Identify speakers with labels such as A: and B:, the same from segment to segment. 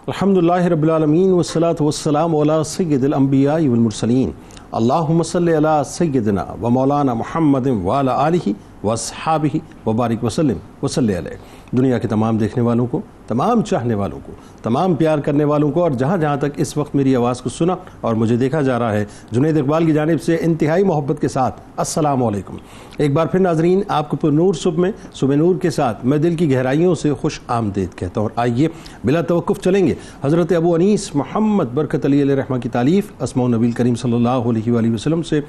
A: الحمدللہ رب العالمین والصلاة والسلام علی سید الانبیاء والمرسلین اللہم صلی علی سیدنا و مولانا محمد وعلی آلہ واصحابہ وبارک وسلم وصلی علیہ۔ دنیا کے تمام دیکھنے والوں کو، تمام چاہنے والوں کو، تمام پیار کرنے والوں کو، اور جہاں جہاں تک اس وقت میری آواز کو سنا اور مجھے دیکھا جا رہا ہے، جنید اقبال کی جانب سے انتہائی محبت کے ساتھ السلام علیکم۔ ایک بار پھر ناظرین، آپ کو پر نور صبح نور کے ساتھ میں دل کی گہرائیوں سے خوش آمدید کہتا ہوں، اور آئیے بلا توقف چلیں گے حضرت ابو انیس محمد برکت علی علیہ رحمہ کی تالیف اسماء النبی کریم صلی اللہ علیہ وآلہ وسلم سے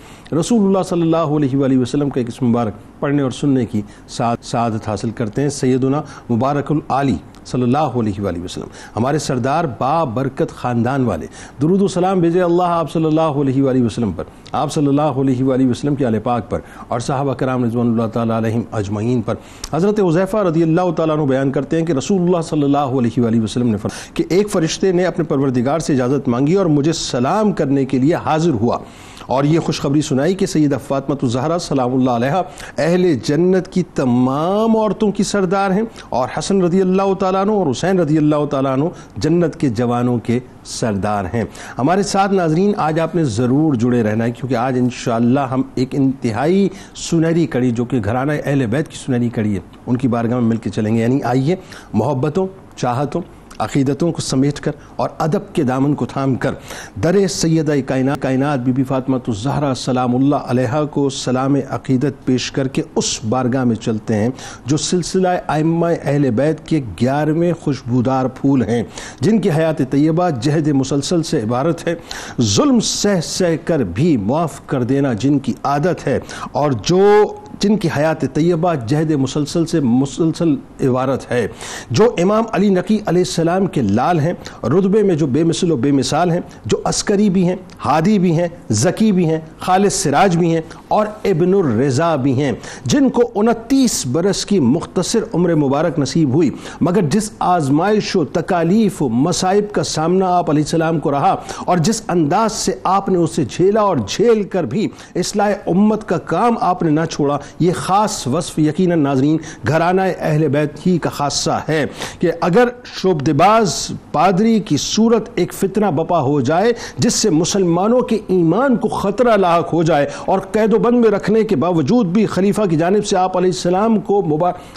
A: رسول اللہ صلی اللہ علیہ وآلہ وسلم کا ایک اسم مبارک پڑھنے اور سننے کی سعادت حاصل کرتے ہیں۔ سیدنا مبارک العالی صلی اللہ علیہ وآلہ وسلم، ہمارے سردار با برکت خاندان والے، درود و سلام بھیجے اللہ آپ صلی اللہ علیہ وآلہ وسلم پر، آپ صلی اللہ علیہ وآلہ وسلم کے آل پاک پر، اور صحابہ کرام رضوان اللہ تعالیٰ علیہم اجمعین پر۔ حضرت حذیفہ رضی اللہ تعالیٰ عنہ بیان کرتے ہیں کہ رسول اللہ صلی اللہ علیہ وآلہ وسلم نے فرمایا کہ ایک فرشتے نے اپنے پروردگار سے اجازت مانگی اور مجھے سلام کرنے کے لیے حاضر ہوا، اور یہ خوشخبری سنائی کہ سیدہ فاطمہ الزہرا سلام اللہ علیہا اہل جنت کی تمام عورتوں کی سردار ہیں، اور حسن رضی اللہ تعالیٰ عنہ اور حسین رضی اللہ تعالیٰ عنہ جنت کے جوانوں کے سردار ہیں۔ ہمارے ساتھ ناظرین آج آپ نے ضرور جڑے رہنا ہے، کیونکہ آج انشاءاللہ ہم ایک انتہائی سنہری کڑی، جو کہ گھرانہ اہل بیت کی سنہری کڑی ہے، ان کی بارگاہ میں مل کے چلیں گے۔ یعنی آئیے محبتوں، چاہتوں، عقیدتوں کو سمیٹ کر اور ادب کے دامن کو تھام کر در سیدہ کائنات بی بی فاطمہ الزہرا سلام اللہ علیہا کو سلام عقیدت پیش کر کے اس بارگاہ میں چلتے ہیں جو سلسلہ ائمہ اہل بیت کے 11ویں خوشبودار پھول ہیں، جن کی حیات طیبہ جہد مسلسل سے عبارت ہے، ظلم سہ کر بھی معاف کر دینا جن کی عادت ہے، اور جن کی حیات طیبہ جہد مسلسل عبارت ہے، جو امام علی نقی علیہ السلام کے لال ہیں، رتبے میں جو بے مثل و بے مثال ہیں، جو عسکری بھی ہیں، ہادی بھی ہیں، ذکی بھی ہیں، خالص سراج بھی ہیں، اور ابن الرضا بھی ہیں، جن کو 29 برس کی مختصر عمر مبارک نصیب ہوئی، مگر جس آزمائش و تکالیف و مصائب کا سامنا آپ علیہ السلام کو رہا، اور جس انداز سے آپ نے اسے جھیلا اور جھیل کر بھی اصلاح امت کا کام آپ نے نہ چھوڑا، یہ خاص وصف یقیناً ناظرین گھرانہ اہل بیت ہی کا خاصہ ہے کہ اگر شعبدباز پادری کی صورت ایک فتنہ بپا ہو جائے جس سے مسلمانوں کے ایمان کو خطرہ لاحق ہو جائے، اور قید و بند میں رکھنے کے باوجود بھی خلیفہ کی جانب سے آپ علیہ السلام کو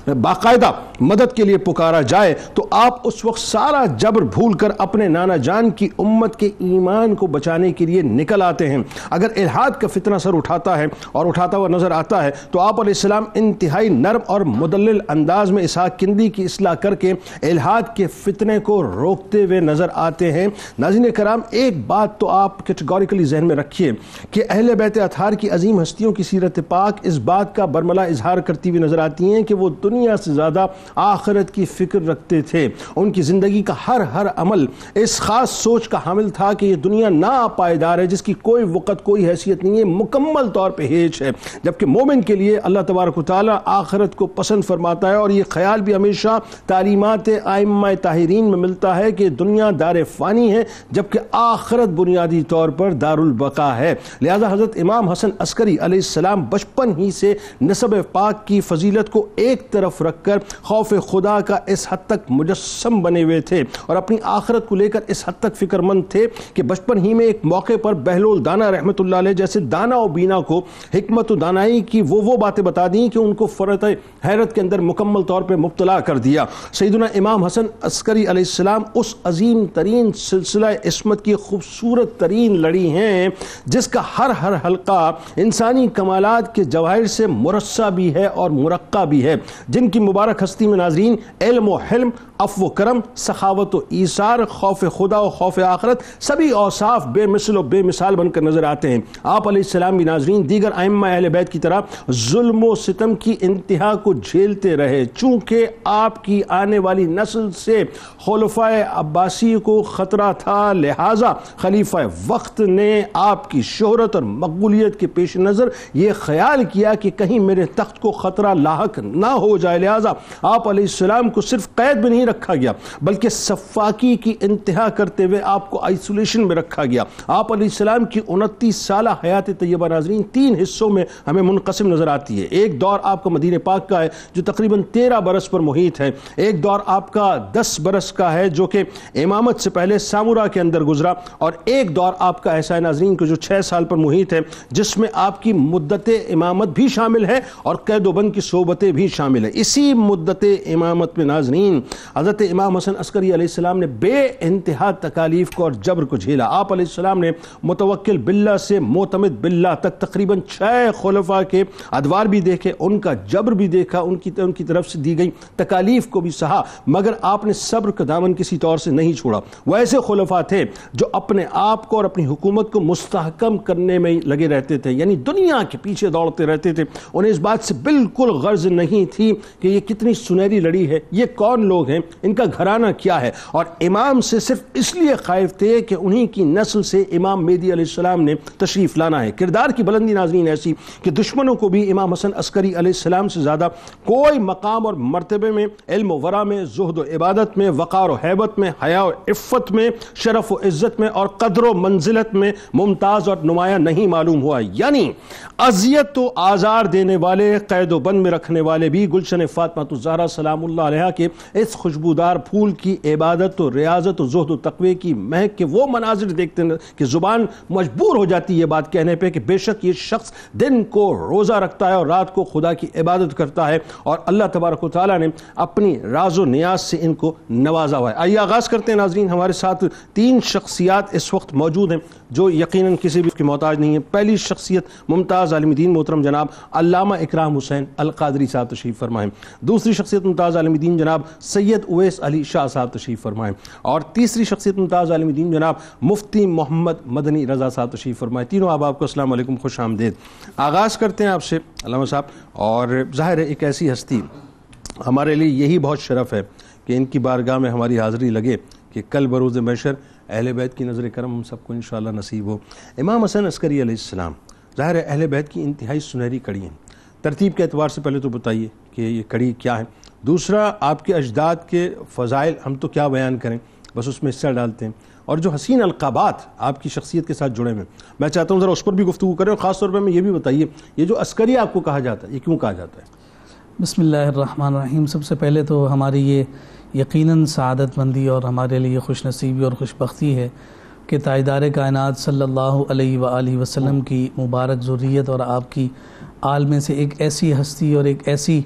A: باقاعدہ مدد کے لیے پکارا جائے، تو آپ اس وقت سارا جبر بھول کر اپنے نانا جان کی امت کے ایمان کو بچانے کے لیے نکل آتے ہیں۔ اگر الحاد کا فتنہ سر اٹھاتا ہے اور اٹھاتا ہوا نظر آتا ہے تو آپ علیہ السلام انتہائی نرم اور مدلل انداز میں اسحاق کندی کی اصلاح کر کے الحاد کے فتنے کو روکتے ہوئے نظر آتے ہیں۔ ناظرین کرام، ایک بات تو آپ کیٹیگوریکلی ذہن میں رکھیے کہ اہل بیت اطہار کی عظیم ہستیوں کی سیرت پاک اس بات کا برملا اظہار کرتی ہوئی نظر آتی ہیں کہ وہ دنیا سے زیادہ آخرت کی فکر رکھتے تھے۔ ان کی زندگی کا ہر عمل اس خاص سوچ کا حامل تھا کہ یہ دنیا ناپائیدار ہے، جس کی کوئی وقت کوئی حیثیت نہیں ہے، مکمل طور پہ ہیچ ہے، جبکہ مومن کے لیے اللہ تبارک و تعالیٰ آخرت کو پسند فرماتا ہے، اور یہ خیال بھی ہمیشہ تعلیمات ائمہ طاہرین میں ملتا ہے کہ دنیا دار فانی ہے، جبکہ آخرت بنیادی طور پر دار البقا ہے۔ لہذا حضرت امام حسن عسکری علیہ السلام بچپن ہی سے نسب پاک کی فضیلت کو ایک طرف رکھ کر خوف خدا کا اس حد تک مجسم بنے ہوئے تھے، اور اپنی آخرت کو لے کر اس حد تک فکر مند تھے کہ بچپن ہی میں ایک موقع پر بہلول دانا رحمۃ اللہ علیہ جیسے دانا و بینا کو حکمت و دانائی کی وہ باتیں بتا دیں کہ ان کو فرط حیرت کے اندر مکمل طور پہ مبتلا کر دیا۔ سیدنا امام حسن عسکری علیہ السلام اس عظیم ترین سلسلہ عصمت کی خوبصورت ترین لڑی ہیں جس کا ہر حلقہ انسانی کمالات کے جواہر سے مرصع بھی ہے اور مرقع بھی ہے، جن کی مبارک ہستی میں ناظرین علم و حلم، عفو و کرم، سخاوت و ایثار، خوف خدا و خوف آخرت، سبھی اوصاف بے مثل و بے مثال بن کر نظر آتے ہیں۔ آپ علیہ السلام بھی ناظرین دیگر ائمہ اہل بیت کی طرح ظلم و ستم کی انتہا کو جھیلتے رہے، چونکہ آپ کی آنے والی نسل سے خلفائے عباسی کو خطرہ تھا، لہٰذا خلیفہ وقت نے آپ کی شہرت اور مقبولیت کے پیش نظر نظر یہ خیال کیا کہ کہیں میرے تخت کو خطرہ لاحق نہ ہو جائے، لہٰذا آپ علیہ السلام کو صرف قید میں نہیں رکھا گیا بلکہ سفاکی کی انتہا کرتے ہوئے آپ کو آئسولیشن میں رکھا گیا۔ آپ علیہ السلام کی 29 سالہ حیات طیبہ ناظرین 3 حصوں میں ہمیں منقسم نظر آتی ہے۔ ایک دور آپ کا مدینہ پاک کا ہے جو تقریباً 13 برس پر محیط ہے، ایک دور آپ کا 10 برس کا ہے جو کہ امامت سے پہلے سامورا کے اندر گزرا، اور ایک دور آپ کا ایسا ہے ناظرین کہ جو 6 سال پر محیط ہے، جس میں آپ کی مدت امامت بھی شامل ہے اور قید و بند کی صحبتیں بھی شامل ہیں۔ اسی مدت امامت میں ناظرین حضرت امام حسن عسکری علیہ السلام نے بے انتہا تکالیف کو اور جبر کو جھیلا۔ آپ علیہ السلام نے متوکل باللہ سے معتمد باللہ تک تقریباً 6 خلفاء کے ادوار بھی دیکھے، ان کا جبر بھی دیکھا، ان کی طرف سے دی گئی تکالیف کو بھی سہا، مگر آپ نے صبر کا دامن کسی طور سے نہیں چھوڑا۔ وہ ایسے خلفاء تھے جو اپنے آپ کو اور اپنی حکومت کو مستحکم کرنے میں لگے رہتے تھے، یعنی دنیا کے پیچھے دوڑتے رہتے تھے۔ انہیں اس بات سے بالکل غرض نہیں تھی کہ یہ کتنی سنہری لڑی ہے، یہ کون لوگ ہیں، ان کا گھرانہ کیا ہے، اور امام سے صرف اس لیے خائف تھے کہ انہی کی نسل سے امام مہدی علیہ السلام نے تشریف لانا ہے۔ کردار کی بلندی ناظرین ایسی کہ دشمنوں کو بھی امام حسن عسکری علیہ السلام سے زیادہ کوئی مقام اور مرتبے میں، علم و ورع میں، زہد و عبادت میں، وقار و حیبت میں، حیا و عفت میں، شرف و عزت میں اور قدر و منزلت میں ممتاز اور نمایاں نہیں معلوم ہوا۔ یعنی اذیت و آزار دینے والے، قید و بند میں رکھنے والے بھی گلشن فاطمہ الزہرا سلام اللہ علیہا کے اس خوشبودار پھول کی عبادت و ریاضت و زہد و تقوی کی مہک کے وہ مناظر دیکھتے ہیں کہ زبان مجبور ہو جاتی ہے یہ بات کہنے پہ کہ بے شک یہ شخص دن کو روزہ رکھتا ہے اور رات کو خدا کی عبادت کرتا ہے، اور اللہ تبارک و تعالیٰ نے اپنی راز و نیاز سے ان کو نوازا ہوا ہے۔ آئیے آغاز کرتے ہیں ناظرین۔ ہمارے ساتھ 3 شخصیات اس وقت موجود ہیں جو یقیناً کسی بھی کی محتاج نہیں ہے۔ پہلی شخصیت ممتاز عالم دین محترم جناب علامہ اکرام حسین القادری صاحب تشریف فرمائیں۔ دوسری شخصیت ممتاز عالم دین جناب سید اویس علی شاہ صاحب تشریف فرمائیں، اور تیسری شخصیت ممتاز عالم دین جناب مفتی محمد مدنی رضا صاحب تشریف فرمائیں۔ تینوں آپ کو السلام علیکم، خوش آمدید۔ آغاز کرتے ہیں آپ سے علامہ صاحب، اور ظاہر ہے ایک ایسی ہستی ہمارے لیے یہی بہت شرف ہے کہ ان کی بارگاہ میں ہماری حاضری لگے کہ کل بروز محشر اہل بیت کی نظر کرم ہم سب کو انشاءاللہ نصیب ہو۔ امام حسن عسکری علیہ السلام ظاہر ہے اہل بیت کی انتہائی سنہری کڑی ہیں۔ ترتیب کے اعتبار سے پہلے تو بتائیے کہ یہ کڑی کیا ہے، دوسرا آپ کے اجداد کے فضائل ہم تو کیا بیان کریں، بس اس میں حصہ ڈالتے ہیں، اور جو حسین القابات آپ کی شخصیت کے ساتھ جڑے ہوئے میں چاہتا ہوں ذرا اس پر بھی گفتگو کریں، اور خاص طور پر میں یہ بھی بتائیے یہ جو عسکری آپ کو کہا جاتا ہے یہ کیوں کہا جاتا ہے؟
B: بسم اللہ الرحمن الرحیم۔ سب سے پہلے تو ہماری یہ یقیناً سعادت مندی اور ہمارے لیے خوش نصیبی اور خوش بختی ہے کہ تاجدار کائنات صلی اللہ علیہ وآلہ وسلم کی مبارک ذریت اور آپ کی آل میں سے ایک ایسی ہستی اور ایک ایسی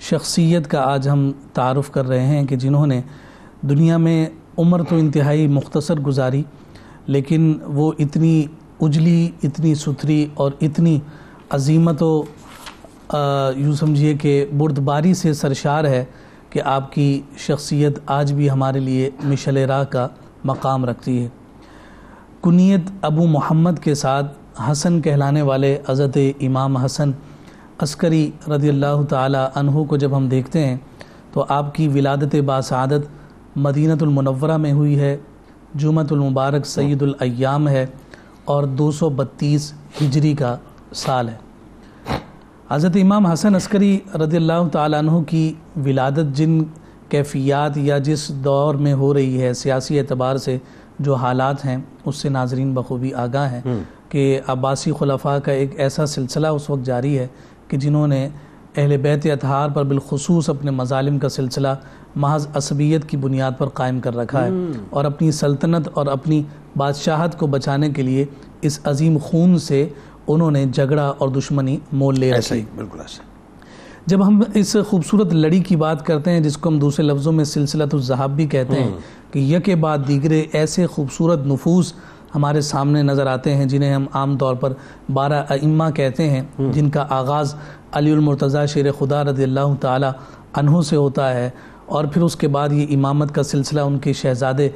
B: شخصیت کا آج ہم تعارف کر رہے ہیں کہ جنہوں نے دنیا میں عمر تو انتہائی مختصر گزاری، لیکن وہ اتنی اجلی، اتنی ستھری اور اتنی عظیمت و یوں سمجھیے کہ بردباری سے سرشار ہے کہ آپ کی شخصیت آج بھی ہمارے لیے مشعل راہ کا مقام رکھتی ہے۔ کنیت ابو محمد کے ساتھ حسن کہلانے والے حضرت امام حسن عسکری رضی اللہ تعالی عنہ کو جب ہم دیکھتے ہیں تو آپ کی ولادت باسعادت مدینہ المنورہ میں ہوئی ہے، جمعۃ المبارک سید الایام ہے، اور 232 ہجری کا سال ہے۔ حضرت امام حسن عسکری رضی اللہ تعالیٰ عنہ کی ولادت جن کیفیات یا جس دور میں ہو رہی ہے، سیاسی اعتبار سے جو حالات ہیں اس سے ناظرین بخوبی آگاہ ہیں کہ عباسی خلفاء کا ایک ایسا سلسلہ اس وقت جاری ہے کہ جنہوں نے اہل بیت اطہار پر بالخصوص اپنے مظالم کا سلسلہ محض عصبیت کی بنیاد پر قائم کر رکھا ہے، اور اپنی سلطنت اور اپنی بادشاہت کو بچانے کے لیے اس عظیم خون سے انہوں نے جھگڑا اور دشمنی مول لے رکھی۔
A: بالکل ایسا
B: جب ہم اس خوبصورت لڑی کی بات کرتے ہیں جس کو ہم دوسرے لفظوں میں سلسلۃ الذہب بھی کہتے ہیں کہ یکے بعد دیگرے ایسے خوبصورت نفوذ ہمارے سامنے نظر آتے ہیں جنہیں ہم عام طور پر 12 ائمہ کہتے ہیں، جن کا آغاز علی المرتضیٰ شیر خدا رضی اللہ تعالی عنہ سے ہوتا ہے، اور پھر اس کے بعد یہ امامت کا سلسلہ ان کے شہزادے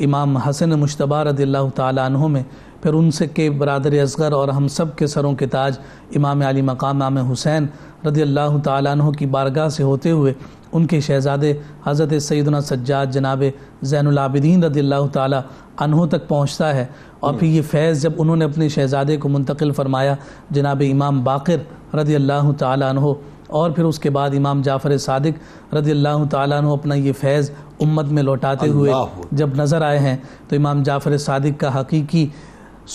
B: امام حسن مجتبیٰ رضی اللہ تعالی عنہ میں، پھر ان سے کے برادر اصغر اور ہم سب کے سروں کے تاج امام علی مقام امام حسین رضی اللہ تعالیٰ عنہ کی بارگاہ سے ہوتے ہوئے ان کے شہزادے حضرت سیدنا سجاد جناب زین العابدین رضی اللہ تعالی عنہ تک پہنچتا ہے، اور پھر یہ فیض جب انہوں نے اپنے شہزادے کو منتقل فرمایا جناب امام باقر رضی اللہ تعالی عنہ، اور پھر اس کے بعد امام جعفر صادق رضی اللہ تعالیٰ عنہ اپنا یہ فیض امت میں لوٹاتے ہوئے جب نظر آئے ہیں، تو امام جعفر صادق کا حقیقی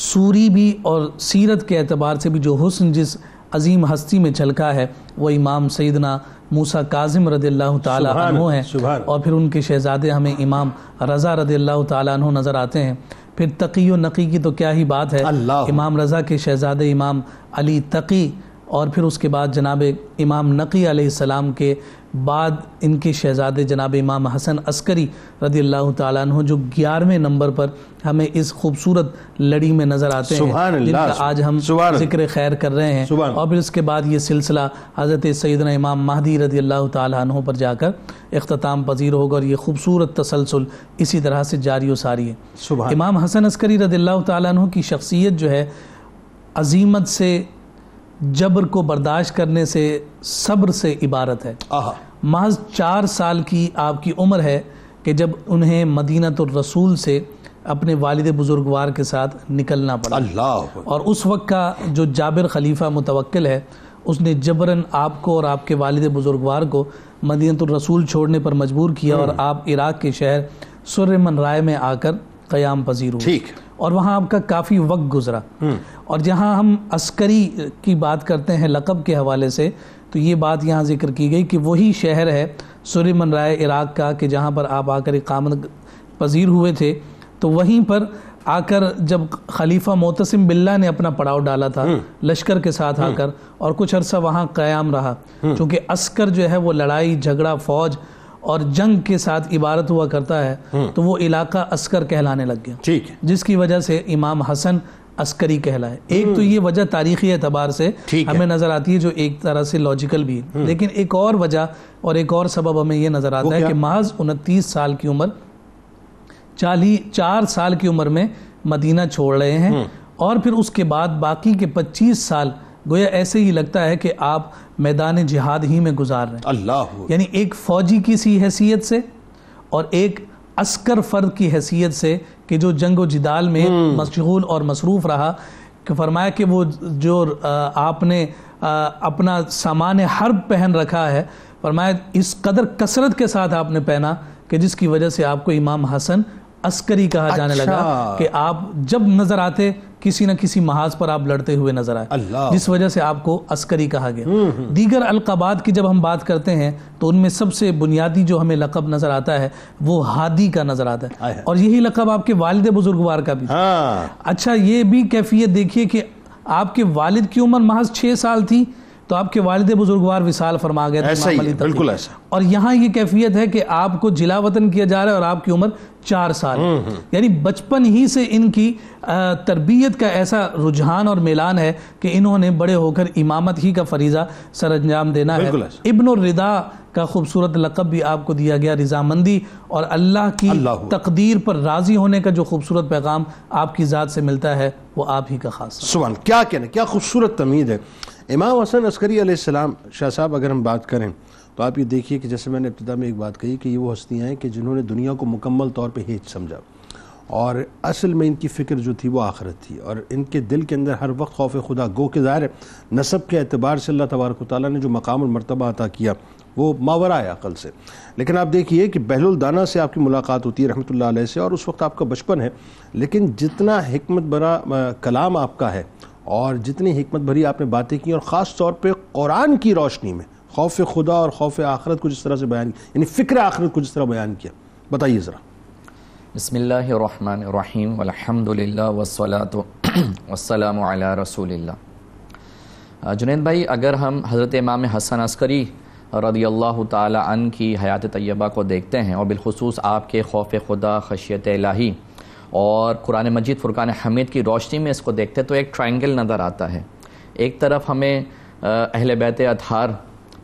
B: سوری بھی اور سیرت کے اعتبار سے بھی جو حسن جس عظیم ہستی میں چھلکا ہے وہ امام سیدنا موسیٰ کاظم رضی اللہ تعالیٰ عنہ ہیں، اور پھر ان کے شہزادے ہمیں امام رضا رضی اللہ تعالیٰ عنہ نظر آتے ہیں۔ پھر تقی و نقی کی تو کیا ہی بات ہے، امام رضا کے شہزادے امام علی تقی، اور پھر اس کے بعد جناب امام نقی علیہ السلام کے بعد ان کے شہزادے جناب امام حسن عسکری رضی اللہ تعالیٰ عنہ، جو 11ویں نمبر پر ہمیں اس خوبصورت لڑی میں نظر آتے ہیں، جن کا آج ہم ذکر خیر کر رہے ہیں، اور پھر اس کے بعد یہ سلسلہ حضرت سیدنا امام مہدی رضی اللہ تعالیٰ عنہ پر جا کر اختتام پذیر ہوگا، اور یہ خوبصورت تسلسل اسی طرح سے جاری و ساری ہے۔ امام حسن عسکری رضی اللہ تعالیٰ عنہ کی شخصیت جو ہے عظیمت سے، جبر کو برداشت کرنے سے، صبر سے عبارت ہے۔ محض 4 سال کی آپ کی عمر ہے کہ جب انہیں مدینۃ الرسول سے اپنے والد بزرگوار کے ساتھ نکلنا پڑا، اور اس وقت کا جو جابر خلیفہ متوکل ہے اس نے جبراً آپ کو اور آپ کے والد بزرگوار کو مدینۃ الرسول چھوڑنے پر مجبور کیا، اور آپ عراق کے شہر سرمن رائے میں آ کر قیام پذیر ہوئے، اور وہاں آپ کا کافی وقت گزرا۔ اور جہاں ہم عسکری کی بات کرتے ہیں لقب کے حوالے سے، تو یہ بات یہاں ذکر کی گئی کہ وہی شہر ہے سرمن رائے عراق کا کہ جہاں پر آپ آ کر اقامت پذیر ہوئے تھے، تو وہیں پر آ کر جب خلیفہ معتصم باللہ نے اپنا پڑاؤ ڈالا تھا لشکر کے ساتھ آ کر، اور کچھ عرصہ وہاں قیام رہا، چونکہ عسکر جو ہے وہ لڑائی جھگڑا فوج اور جنگ کے ساتھ عبارت ہوا کرتا ہے، تو وہ علاقہ عسکر کہلانے لگ گیا، جس کی وجہ سے امام حسن عسکری کہلائے۔ ایک تو یہ وجہ تاریخی اعتبار سے ہمیں نظر آتی ہے جو ایک طرح سے لاجیکل بھی ہے، لیکن ایک اور وجہ اور ایک اور سبب ہمیں یہ نظر آتا ہے کہ محض 29 سال کی عمر، 4 سال کی عمر میں مدینہ چھوڑ رہے ہیں، اور پھر اس کے بعد باقی کے 25 سال گویا ایسے ہی لگتا ہے کہ آپ میدان جہاد ہی میں گزار رہے ہیں، یعنی ایک فوجی کی سی حیثیت سے اور ایک عسکر فرد کی حیثیت سے کہ جو جنگ و جدال میں مشغول اور مصروف رہا، کہ فرمایا کہ وہ جو آپ نے اپنا سامان حرب پہن رکھا ہے، فرمایا اس قدر کثرت کے ساتھ آپ نے پہنا کہ جس کی وجہ سے آپ کو امام حسن عسکری کہا جانے لگا، کہ آپ جب نظر آتے کسی نہ کسی محاذ پر آپ لڑتے ہوئے نظر آئے، جس وجہ سے آپ کو عسکری کہا گیا۔ دیگر القابات کی جب ہم بات کرتے ہیں تو ان میں سب سے بنیادی جو ہمیں لقب نظر آتا ہے وہ ہادی کا نظر آتا ہے، اور یہی لقب آپ کے والد بزرگوار کا بھی۔ اچھا، یہ بھی کیفیت دیکھیے کہ آپ کے والد کی عمر محض 6 سال تھی تو آپ کے والد بزرگوار وصال فرما گئے تھے، بالکل ایسا۔ اور یہاں یہ کیفیت ہے کہ آپ کو جلا وطن کیا جا رہا ہے اور آپ کی عمر 4 سال، یعنی بچپن ہی سے ان کی تربیت کا ایسا رجحان اور میلان ہے کہ انہوں نے بڑے ہو کر امامت ہی کا فریضہ سر انجام دینا ہے۔ ابن الرضا کا خوبصورت لقب بھی آپ کو دیا گیا، رضامندی اور اللہ کی تقدیر پر راضی ہونے کا جو خوبصورت پیغام آپ کی ذات سے ملتا ہے وہ آپ ہی کا خاص ہے۔
A: سبحان، کیا کہنا، کیا خوبصورت تمہید ہے۔ امام حسن عسکری علیہ السلام، شاہ صاحب اگر ہم بات کریں تو آپ یہ دیکھیے کہ جیسے میں نے ابتدا میں ایک بات کہی کہ یہ وہ ہستیاں ہیں کہ جنہوں نے دنیا کو مکمل طور پہ ہیچ سمجھا، اور اصل میں ان کی فکر جو تھی وہ آخرت تھی، اور ان کے دل کے اندر ہر وقت خوف خدا، گو کہ ظاہر ہے نسب کے اعتبار سے اللہ تبارک و تعالیٰ نے جو مقام المرتبہ عطا کیا وہ ماورائے عقل سے، لیکن آپ دیکھیے کہ بہل الدانا سے آپ کی ملاقات ہوتی ہے رحمۃ اللہ علیہ سے، اور اس وقت آپ کا بچپن ہے، لیکن جتنا حکمت بھرا کلام آپ کا ہے اور جتنی حکمت بھری آپ نے باتیں کی، اور خاص طور پہ قرآن کی روشنی میں خوف خدا اور خوف آخرت کو جس طرح سے بیان کیا، یعنی فکر آخرت کو جس طرح بیان کیا، بتائیے ذرا۔
C: بسم اللہ الرحمن الرحیم والحمد للہ والصلاة والسلام علی رسول اللہ۔ جنید بھائی، اگر ہم حضرت امام حسن عسکری رضی اللہ تعالی عنہ کی حیات طیبہ کو دیکھتے ہیں، اور بالخصوص آپ کے خوف خدا، خشیت الہی اور قرآن مجید فرقان حمید کی روشنی میں اس کو دیکھتے تو ایک ٹرائنگل نظر آتا ہے۔ ایک طرف ہمیں اہل بیت اطہار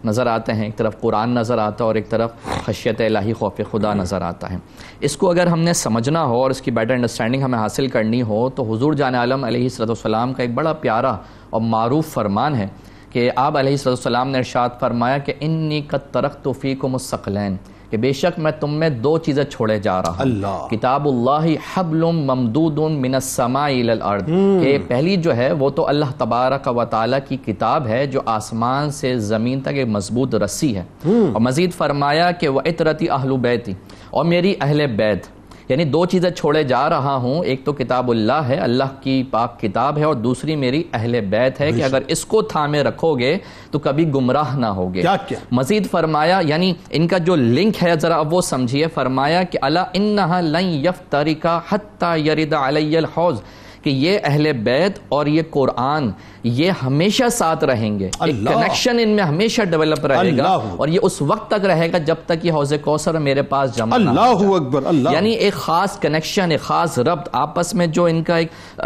C: نظر آتے ہیں، ایک طرف قرآن نظر آتا ہے، اور ایک طرف خشیت الہی، خوف خدا نظر آتا ہے۔ اس کو اگر ہم نے سمجھنا ہو اور اس کی بیٹر انڈرسٹینڈنگ ہمیں حاصل کرنی ہو تو حضور جان عالم علیہ الصلوۃ والسلام کا ایک بڑا پیارا اور معروف فرمان ہے کہ آپ علیہ السلام نے ارشاد فرمایا کہ انی قد ترکت فیکم الثقلین، کہ بے شک میں تم میں دو چیزیں چھوڑے جا رہا ہوں، کتاب اللہ حبل ممدود من السماء الی الارض، کہ پہلی جو ہے وہ تو اللہ تبارک و تعالی کی کتاب ہے جو آسمان سے زمین تک ایک مضبوط رسی ہے، اور مزید فرمایا کہ وعطرتی اہل بیتی، اور میری اہل بیت، یعنی دو چیزیں چھوڑے جا رہا ہوں، ایک تو کتاب اللہ ہے، اللہ کی پاک کتاب ہے، اور دوسری میری اہل بیت ہے کہ اگر اس کو تھامے رکھو گے تو کبھی گمراہ نہ ہوگے۔ مزید فرمایا، یعنی ان کا جو لنک ہے ذرا اب وہ سمجھیے، فرمایا کہ الا انہا لن یفترقا حتی یرد علی الحوض، کہ یہ اہل بیت اور یہ قرآن یہ ہمیشہ ساتھ رہیں گے، ایک کنیکشن ان میں ہمیشہ ڈیولپ رہے گا، اور یہ اس وقت تک رہے گا جب تک یہ حوض کوثر میرے پاس جمع نہ ہو جائے۔
A: اکبر، اللہ،
C: یعنی ایک خاص کنیکشن، ایک خاص ربط آپس میں جو ان کا ایک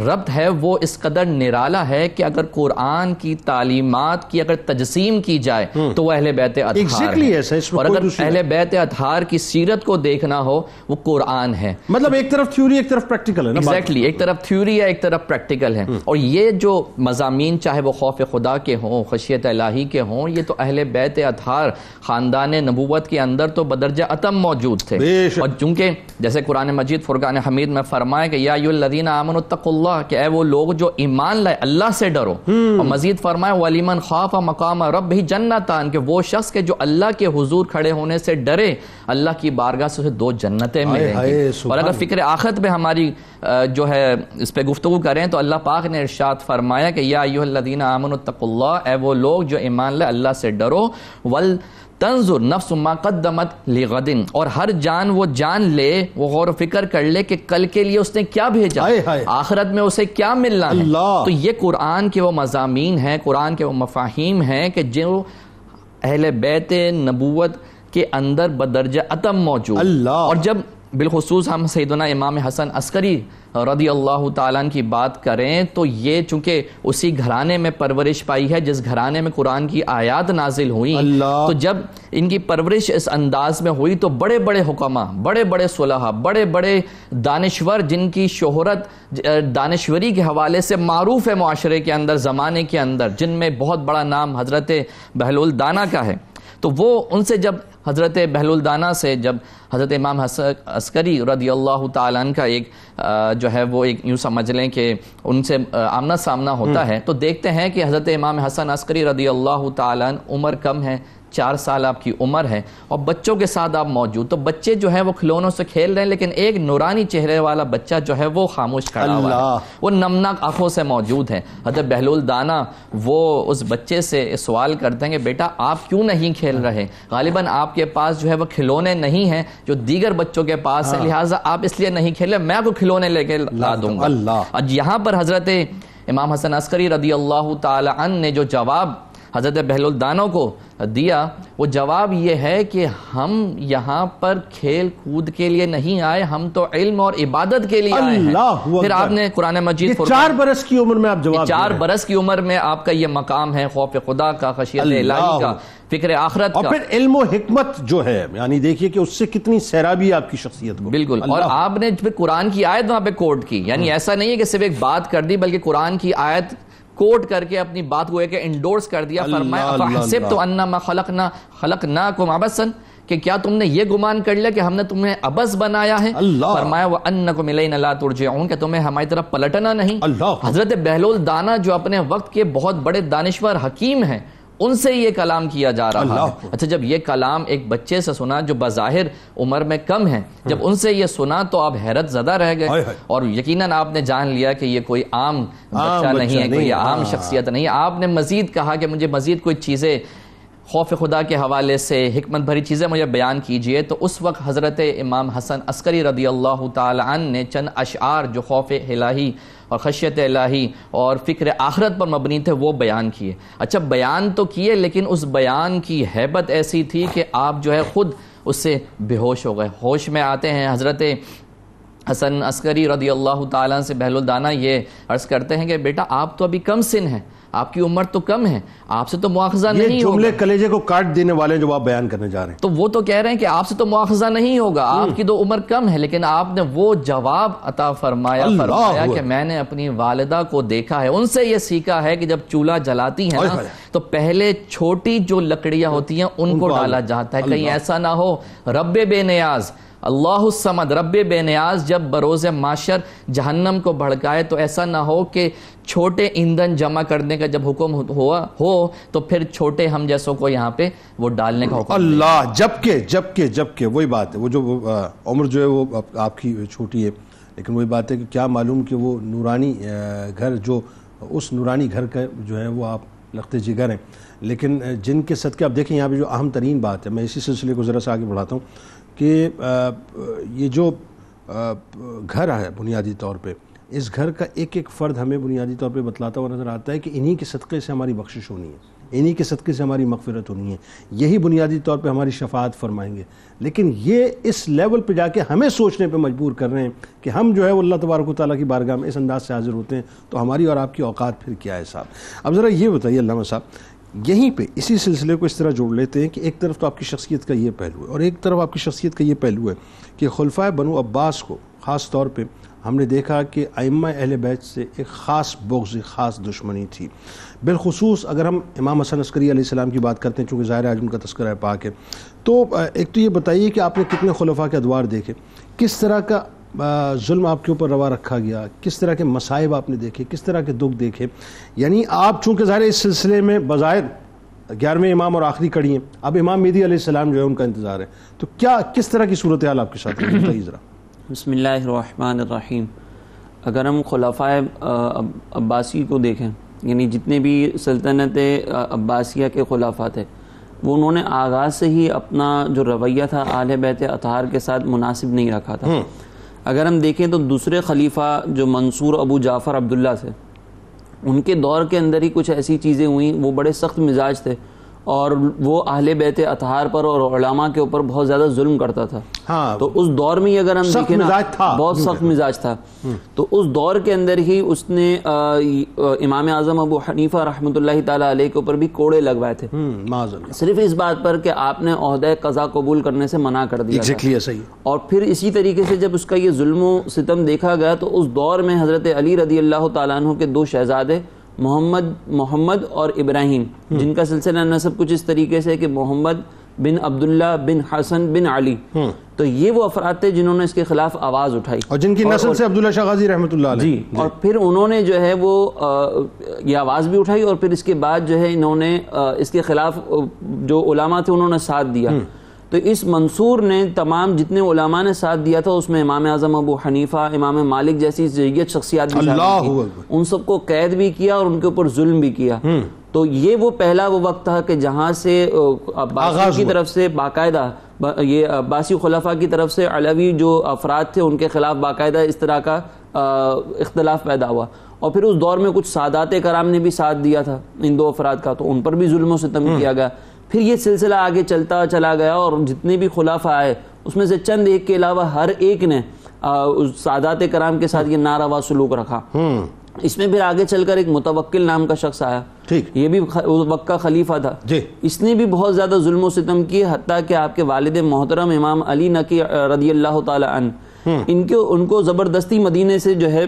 C: ربط ہے وہ اس قدر نرالا ہے کہ اگر قرآن کی تعلیمات کی اگر تجسیم کی جائے تو وہ اہل بیت اطہار ہے، اور اگر اہل بیت اطہار کی سیرت کو دیکھنا ہو وہ قرآن ہے۔
A: مطلب ایک طرف تھیوری ایک طرف پریکٹیکل ہے نا،
C: ایگزیکٹلی، ایک طرف تھیوری ہے ایک طرف پریکٹیکل ہے، اور یہ جو مضامین چاہے وہ خوف خدا کے ہوں، خشیت الہی کے ہوں، یہ تو اہل بیت اطہار خاندان نبوت کے اندر تو بدرجہ اتم موجود تھے، اور چونکہ جیسے قرآن مجید فرقان حمید میں فرمایا کہ یا ایھا الذین آمنوا اتقوا اللہ، کہ اے وہ لوگ جو ایمان لائے اللہ سے ڈرو، اور مزید فرمایا وَلِمَنْ خَافَ مَقَامَ رَبِّهِ جَنَّتَانِ، کہ وہ شخص کہ جو اللہ کے حضور کھڑے ہونے سے ڈرے، اللہ کی بارگاہ سے اسے دو جنتیں ملیں گی۔ اور اگر فکر آخرت پہ ہماری جو ہے اس پہ گفتگو کریں تو اللہ پاک نے ارشاد فرمایا کہ یا ایھا الذین آمنوا اتقوا اللہ، اے وہ لوگ جو ایمان لے اللہ سے ڈرو، وَلْتَنْظُرْ نَفْسٌ مَا قَدَّمَتْ لِغَدٍ، اور ہر جان وہ جان لے، وہ غور و فکر کر لے کہ کل کے لیے اس نے کیا بھیجا، آخرت میں اسے کیا ملنا ہے۔ تو یہ قرآن کے وہ مضامین ہیں، قرآن کے وہ مفاہیم ہیں کہ جو اہل بیت نبوت کے اندر بدرجہ اتم موجود، اور جب بالخصوص ہم سیدنا امام حسن عسکری رضی اللہ تعالیٰ عنہ کی بات کریں تو یہ چونکہ اسی گھرانے میں پرورش پائی ہے جس گھرانے میں قرآن کی آیات نازل ہوئی، تو جب ان کی پرورش اس انداز میں ہوئی تو بڑے بڑے حکماء، بڑے بڑے صلحاء، بڑے بڑے دانشور جن کی شہرت دانشوری کے حوالے سے معروف ہے معاشرے کے اندر، زمانے کے اندر، جن میں بہت بڑا نام حضرت بہلول دانا کا ہے، تو وہ ان سے جب حضرت بہلول دانا سے جب حضرت امام حسن عسکری رضی اللہ تعالیٰ عنہ کا ایک جو ہے وہ ایک یوں سمجھ لیں کہ ان سے آمنا سامنا ہوتا ہے تو دیکھتے ہیں کہ حضرت امام حسن عسکری رضی اللہ تعالیٰ عنہ عمر کم ہے، 4 سال آپ کی عمر ہے، اور بچوں کے ساتھ آپ موجود، تو بچے جو ہیں وہ کھلونوں سے کھیل رہے ہیں، لیکن ایک نورانی چہرے والا بچہ جو ہے وہ خاموش کھڑا ہوا ہے، وہ نمناک آنکھوں سے موجود ہے۔ حضرت بہلول دانا وہ اس بچے سے سوال کرتے ہیں کہ بیٹا آپ کیوں نہیں کھیل رہے؟ غالباً آپ کے پاس جو ہے وہ کھلونے نہیں ہیں جو دیگر بچوں کے پاس ہیں، لہٰذا آپ اس لیے نہیں کھیلے، میں آپ کو کھلونے لے کے لا دوں گا۔ آج یہاں پر حضرت امام حسن عسکری رضی اللہ تعالی عنہ نے جو جواب حضرت بہلول دانوں کو دیا وہ جواب یہ ہے کہ ہم یہاں پر کھیل کود کے لیے نہیں آئے، ہم تو علم اور عبادت کے لیے آئے ہیں۔ پھر آپ نے قرآن مجید
A: 4 برس کی عمر میں آپ جواب
C: 4 برس کی عمر میں آپ کا یہ مقام ہے، خوف خدا کا، خشیت الہی کا، فکر آخرت کا،
A: اور پھر علم و حکمت جو ہے، یعنی دیکھیے کہ اس سے کتنی سیرابی آپ کی شخصیت کو۔
C: بالکل، اور آپ نے قرآن کی آیت وہاں پہ کوٹ کی، یعنی ایسا نہیں ہے کہ صرف ایک بات کر دی بلکہ قرآن کی آیت کوٹ کر کے اپنی بات کو ایک انڈورس کر دیا، فرمایا فَحَسِبْتُ أَنَّمَا خَلَقْنَاكُمْ عَبَثًا، کہ کیا تم نے یہ گمان کر لیا کہ ہم نے تمہیں عبث بنایا ہے؟ فرمایا وَأَنَّكُمْ إِلَيْنَا لَا تُرْجِعُونَ، کہ تمہیں ہماری طرف پلٹنا نہیں۔ حضرت بہلول دانا جو اپنے وقت کے بہت بڑے دانشور حکیم ہیں ان سے یہ کلام کیا جا رہا ہے۔ اچھا، جب یہ کلام ایک بچے سے سنا جو بظاہر عمر میں کم ہے، جب ان سے یہ سنا تو آپ حیرت زدہ رہ گئے، اور یقیناً آپ نے جان لیا کہ یہ کوئی عام بچہ نہیں ہے، کوئی عام شخصیت نہیں ہے۔ آپ نے مزید کہا کہ مجھے مزید کوئی چیزیں خوف خدا کے حوالے سے حکمت بھری چیزیں مجھے بیان کیجئے، تو اس وقت حضرت امام حسن عسکری رضی اللہ تعالی عنہ نے چند اشعار جو خوف الہی اور خشیت الہی اور فکر آخرت پر مبنی تھے وہ بیان کیے۔ اچھا، بیان تو کیے لیکن اس بیان کی ہیبت ایسی تھی کہ آپ جو ہے خود اس سے بے ہوش ہو گئے۔ ہوش میں آتے ہیں حضرت حسن عسکری رضی اللہ تعالیٰ سے بہلول دانا یہ عرض کرتے ہیں کہ بیٹا آپ تو ابھی کم سن ہیں، آپ کی عمر تو کم ہے, آپ سے تو مواخذہ نہیں ہوگا.
A: یہ جملے کلیجے کو کاٹ دینے والے جو آپ بیان کرنے جا رہے ہیں.
C: تو وہ تو کہہ رہے ہیں کہ آپ سے تو مواخذہ نہیں ہوگا, آپ کی تو عمر کم ہے, لیکن آپ نے وہ جواب عطا فرمایا کہ میں نے اپنی والدہ کو دیکھا ہے, ان سے یہ سیکھا ہے کہ جب چولہا جلاتی ہیں نا تو پہلے چھوٹی جو لکڑیاں ہوتی ہیں ان کو ڈالا جاتا ہے, کہیں ایسا نہ ہو رب بے نیاز اللہ الصمد رب بے نیاز جب بروز معاشر جہنم کو بھڑکائے تو ایسا نہ ہو کہ چھوٹے ایندھن جمع کرنے کا جب حکم ہو تو پھر چھوٹے ہم جیسوں کو یہاں پہ وہ ڈالنے کا حکم.
A: اللہ جبکہ وہی بات ہے, وہ جو عمر جو ہے وہ آپ کی چھوٹی ہے, لیکن وہی بات ہے کہ کیا معلوم کہ وہ نورانی گھر جو اس نورانی گھر کا جو ہے وہ آپ لخت جگر ہیں, لیکن جن کے صدقے آپ دیکھیں یہاں پہ جو اہم ترین بات ہے, میں اسی سلسلے کو ذرا سا آگے بڑھاتا ہوں کہ یہ جو گھر ہے بنیادی طور پہ, اس گھر کا ایک ایک فرد ہمیں بنیادی طور پہ بتلاتا ہوا نظر آتا ہے کہ انہی کے صدقے سے ہماری بخشش ہونی ہے, انہی کے صدقے سے ہماری مغفرت ہونی ہے, یہی بنیادی طور پہ ہماری شفاعت فرمائیں گے. لیکن یہ اس لیول پہ جا کے ہمیں سوچنے پہ مجبور کر رہے ہیں کہ ہم جو ہے وہ اللہ تبارک و تعالیٰ کی بارگاہ میں اس انداز سے حاضر ہوتے ہیں, تو ہماری اور آپ کی اوقات پھر کیا ہے صاحب؟ اب ذرا یہ بتائیے علامہ صاحب, یہیں پہ اسی سلسلے کو اس طرح جوڑ لیتے ہیں کہ ایک طرف تو آپ کی شخصیت کا یہ پہلو ہے اور ایک طرف آپ کی شخصیت کا یہ پہلو ہے کہ خلفائے بنو عباس کو خاص طور پہ ہم نے دیکھا کہ ائمہ اہل بیت سے ایک خاص بغض, خاص دشمنی تھی. بالخصوص اگر ہم امام حسن عسکری علیہ السلام کی بات کرتے ہیں, چونکہ ظاہر ہے آج ان کا تذکرہ پاک ہے, تو ایک تو یہ بتائیے کہ آپ نے کتنے خلفاء کے ادوار دیکھے, کس طرح کا ظلم آپ کے اوپر روا رکھا گیا, کس طرح کے مصائب آپ نے دیکھے, کس طرح کے دکھ دیکھے. یعنی آپ چونکہ ظاہر اس سلسلے میں بظاہر 11ویں امام اور آخری کڑی ہیں, اب امام مہدی علیہ السلام جو ہے ان کا انتظار ہے, تو کس طرح کی صورتحال آپ کے ساتھ ہے, بتائیے ذرا.
D: بسم اللہ الرحمن الرحیم. اگر ہم خلفائے عباسی کو دیکھیں, یعنی جتنے بھی سلطنت عباسیہ کے خلفاء تھے, وہ انہوں نے آغاز سے ہی اپنا جو رویہ تھا اہل بیت اطہار کے ساتھ مناسب نہیں رکھا تھا. اگر ہم دیکھیں تو دوسرے خلیفہ جو منصور ابو جعفر عبداللہ سے, ان کے دور کے اندر ہی کچھ ایسی چیزیں ہوئیں, وہ بڑے سخت مزاج تھے اور وہ اہل بیت اطہار پر اور علماء کے اوپر بہت زیادہ ظلم کرتا تھا. تو اس دور میں اگر ہم دیکھیں نا, بہت سخت مزاج تھا. تو اس دور کے اندر ہی اس نے امام اعظم ابو حنیفہ رحمۃ اللہ تعالیٰ علیہ کے اوپر بھی کوڑے لگوائے تھے, صرف اس بات پر کہ آپ نے عہدہ قضا قبول کرنے سے منع کر دیا تھا. اور پھر اسی طریقے سے جب اس کا یہ ظلم و ستم دیکھا گیا تو اس دور میں حضرت علی رضی اللہ تعالیٰ عنہ کے 2 شہزادے محمد اور ابراہیم, جن کا سلسلہ نسب کچھ اس طریقے سے کہ محمد بن عبداللہ بن حسن بن علی, تو یہ وہ افراد تھے جنہوں نے اس کے خلاف آواز اٹھائی اور جن کی نسل سے عبداللہ شاہ غازی رحمۃ اللہ علیہ. جی, اور پھر انہوں نے جو ہے وہ یہ آواز بھی اٹھائی اور پھر اس کے بعد جو ہے انہوں نے اس کے خلاف جو علماء تھے انہوں نے ساتھ دیا. تو اس منصور نے تمام جتنے علماء نے ساتھ دیا تھا اس میں امام اعظم ابو حنیفہ, امام مالک جیسی جیت شخصیات بھی شامل تھیں, ان سب کو قید بھی کیا اور ان کے اوپر ظلم بھی کیا. تو یہ وہ پہلا وہ وقت تھا کہ جہاں سے عباسی کی طرف سے باقاعدہ یہ عباسی خلفاء کی طرف سے علوی جو افراد تھے ان کے خلاف باقاعدہ اس طرح کا اختلاف پیدا ہوا. اور پھر اس دور میں کچھ سادات کرام نے بھی ساتھ دیا تھا ان 2 افراد کا, تو ان پر بھی ظلم و ستم کیا گیا. پھر یہ سلسلہ آگے چلتا چلا گیا اور جتنے بھی خلفاء آئے اس میں سے چند ایک کے علاوہ ہر ایک نے سادات کرام کے ساتھ یہ ناروا سلوک رکھا. اس میں پھر آگے چل کر ایک متوکل نام کا شخص آیا, یہ بھی اس وقت کا خلیفہ تھا. اس نے بھی بہت زیادہ ظلم و ستم کیے, حتیٰ کہ آپ کے والد محترم امام علی نقی رضی اللہ تعالی عنہ ان کو زبردستی مدینے سے جو ہے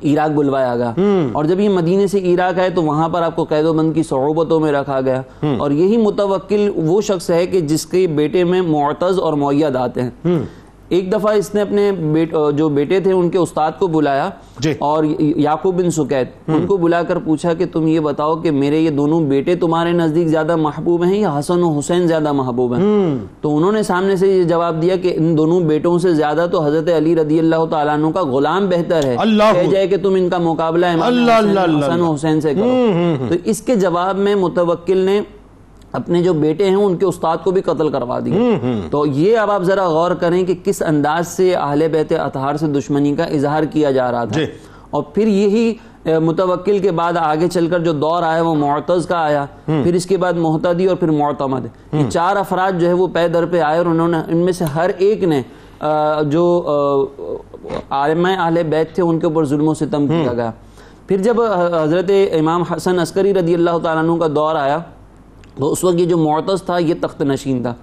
D: عراق بلوایا گیا. اور جب یہ مدینے سے عراق آئے تو وہاں پر آپ کو قید و بند کی صعوبتوں میں رکھا گیا. اور یہی متوکل وہ شخص ہے کہ جس کے بیٹے میں معتز اور معید آتے ہیں. ایک دفعہ اس نے اپنے جو بیٹے تھے ان کے استاد کو بلایا اور یعقوب بن سکیت, ان کو بلا کر پوچھا کہ تم یہ بتاؤ کہ میرے یہ دونوں بیٹے تمہارے نزدیک زیادہ محبوب ہیں یا حسن و حسین زیادہ محبوب ہیں؟ تو انہوں نے سامنے سے یہ جواب دیا کہ ان دونوں بیٹوں سے زیادہ تو حضرت علی رضی اللہ تعالیٰ عنہ کا غلام بہتر ہے, کہہ جائے کہ تم ان کا مقابلہ حسن و حسین سے کرو. تو اس کے جواب میں متوکل نے اپنے جو بیٹے ہیں ان کے استاد کو بھی قتل کروا دیا. تو یہ اب آپ ذرا غور کریں کہ کس انداز سے اہل بیت اطہار سے دشمنی کا اظہار کیا جا رہا تھا. اور پھر یہی متوکل کے بعد آگے چل کر جو دور آیا وہ معتز کا آیا, پھر اس کے بعد محتدی اور پھر معتمد. یہ 4 افراد جو ہے وہ پے در پہ آئے اور انہوں نے ان میں سے ہر ایک نے جو ائمہ اہل بیت تھے ان کے اوپر ظلم و ستم کیا گیا. پھر جب حضرت امام حسن عسکری رضی اللہ تعالیٰ عنہ کا دور آیا تو اس وقت یہ جو معتز تھا یہ تخت نشین تھا.